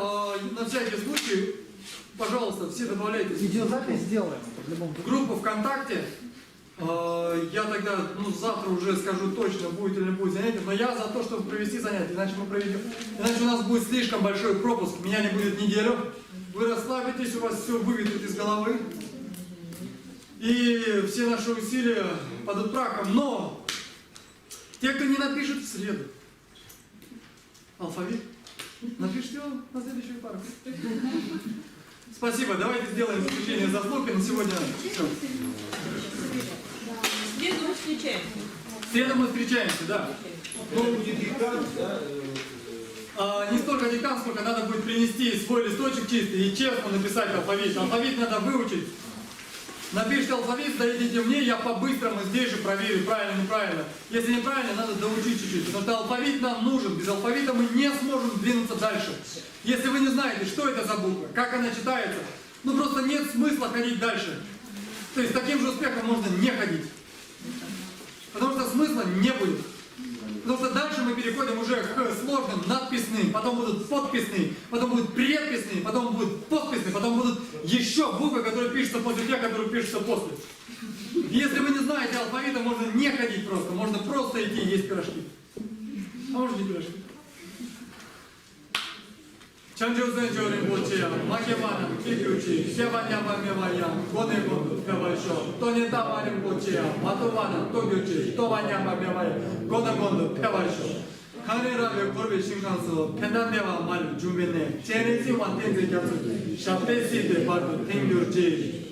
на всякий случай, пожалуйста, все добавляйте. Видеозапись сделаем в любом В группу ВКонтакте. Я тогда, завтра уже скажу точно, будет или не будет занятие, но я за то, чтобы провести занятие, иначе мы проведем. Иначе у нас будет слишком большой пропуск, меня не будет неделю. Вы расслабитесь, у вас все выведут из головы. И все наши усилия падут прахом. Но те, кто не напишет в среду алфавит, напишите его на следующую пару. Спасибо, давайте сделаем исключение заслуг, и на сегодня все. В среду мы встречаемся. В среду мы встречаемся, да. Не столько диктант, сколько надо будет принести свой листочек чистый и честно написать алфавит. Алфавит надо выучить. Напишите алфавит, дадите мне, я по-быстрому здесь же проверю, правильно, неправильно. Если неправильно, надо доучить чуть-чуть, потому что алфавит нам нужен. Без алфавита мы не сможем двинуться дальше. Если вы не знаете, что это за буква, как она читается, ну просто нет смысла ходить дальше. То есть с таким же успехом можно не ходить. Потому что смысла не будет. Потому что дальше мы переходим уже к сложным надписным, потом будут подписные, потом будут предписные, потом будут подписные, потом будут еще буквы, которые пишутся после тех, которые пишутся после. Если вы не знаете алфавита, можно не ходить просто, можно просто идти есть пирожки. А можно не пирожки. Чанчжоузенчжоурин Бучия, Макевана, Кикючи, Севаньямамевая, Гонегон, Певайшо, Тонитамарин Бучия, Матувана, Тогючи, Тованьямамевая, Гонегон, Певайшо. Канераве Корве Шинкансо, Пендандева Маль, Джумбене, Ченеси Вантензе Гятсу, Шапесиде Барду, Тенгюрджи.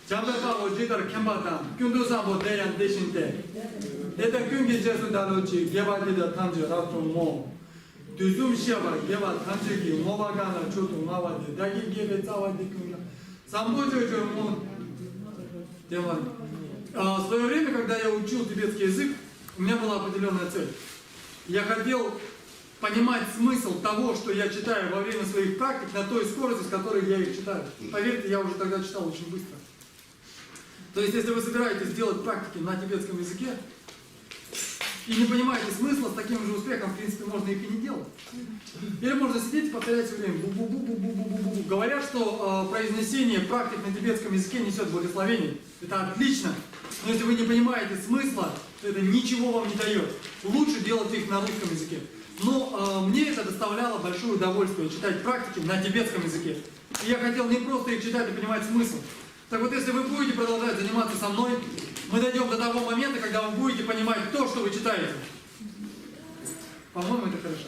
Джамбеба Ожитар Кембатан, Кюндусамбо Деян Дешинте. Это Кюнги Джесу Данучи, Гевадида Танджи, Рафтун Мо. Дюзум Шева, Ева Танджики, Мовагана, Чуту, Мавади, Даги Геве Цавади Кюнга. Самбоджо Мон. В свое время, когда я учил тибетский язык, у меня была определенная цель. Я хотел понимать смысл того, что я читаю во время своих практик, на той скорости, с которой я их читаю. Поверьте, я уже тогда читал очень быстро. То есть, если вы собираетесь делать практики на тибетском языке, и не понимаете смысла, с таким же успехом, в принципе, можно их и не делать. Или можно сидеть и повторять все время бу-бу-бу-бу-бу-бу-бу-бу. Говорят, что произнесение практик на тибетском языке несет благословение. Это отлично. Но если вы не понимаете смысла, то это ничего вам не дает. Лучше делать их на русском языке. Но мне это доставляло большое удовольствие читать практики на тибетском языке. И я хотел не просто их читать и понимать смысл. Так вот, если вы будете продолжать заниматься со мной, мы дойдем до того момента, когда вы будете понимать то, что вы читаете. По-моему, это хорошо.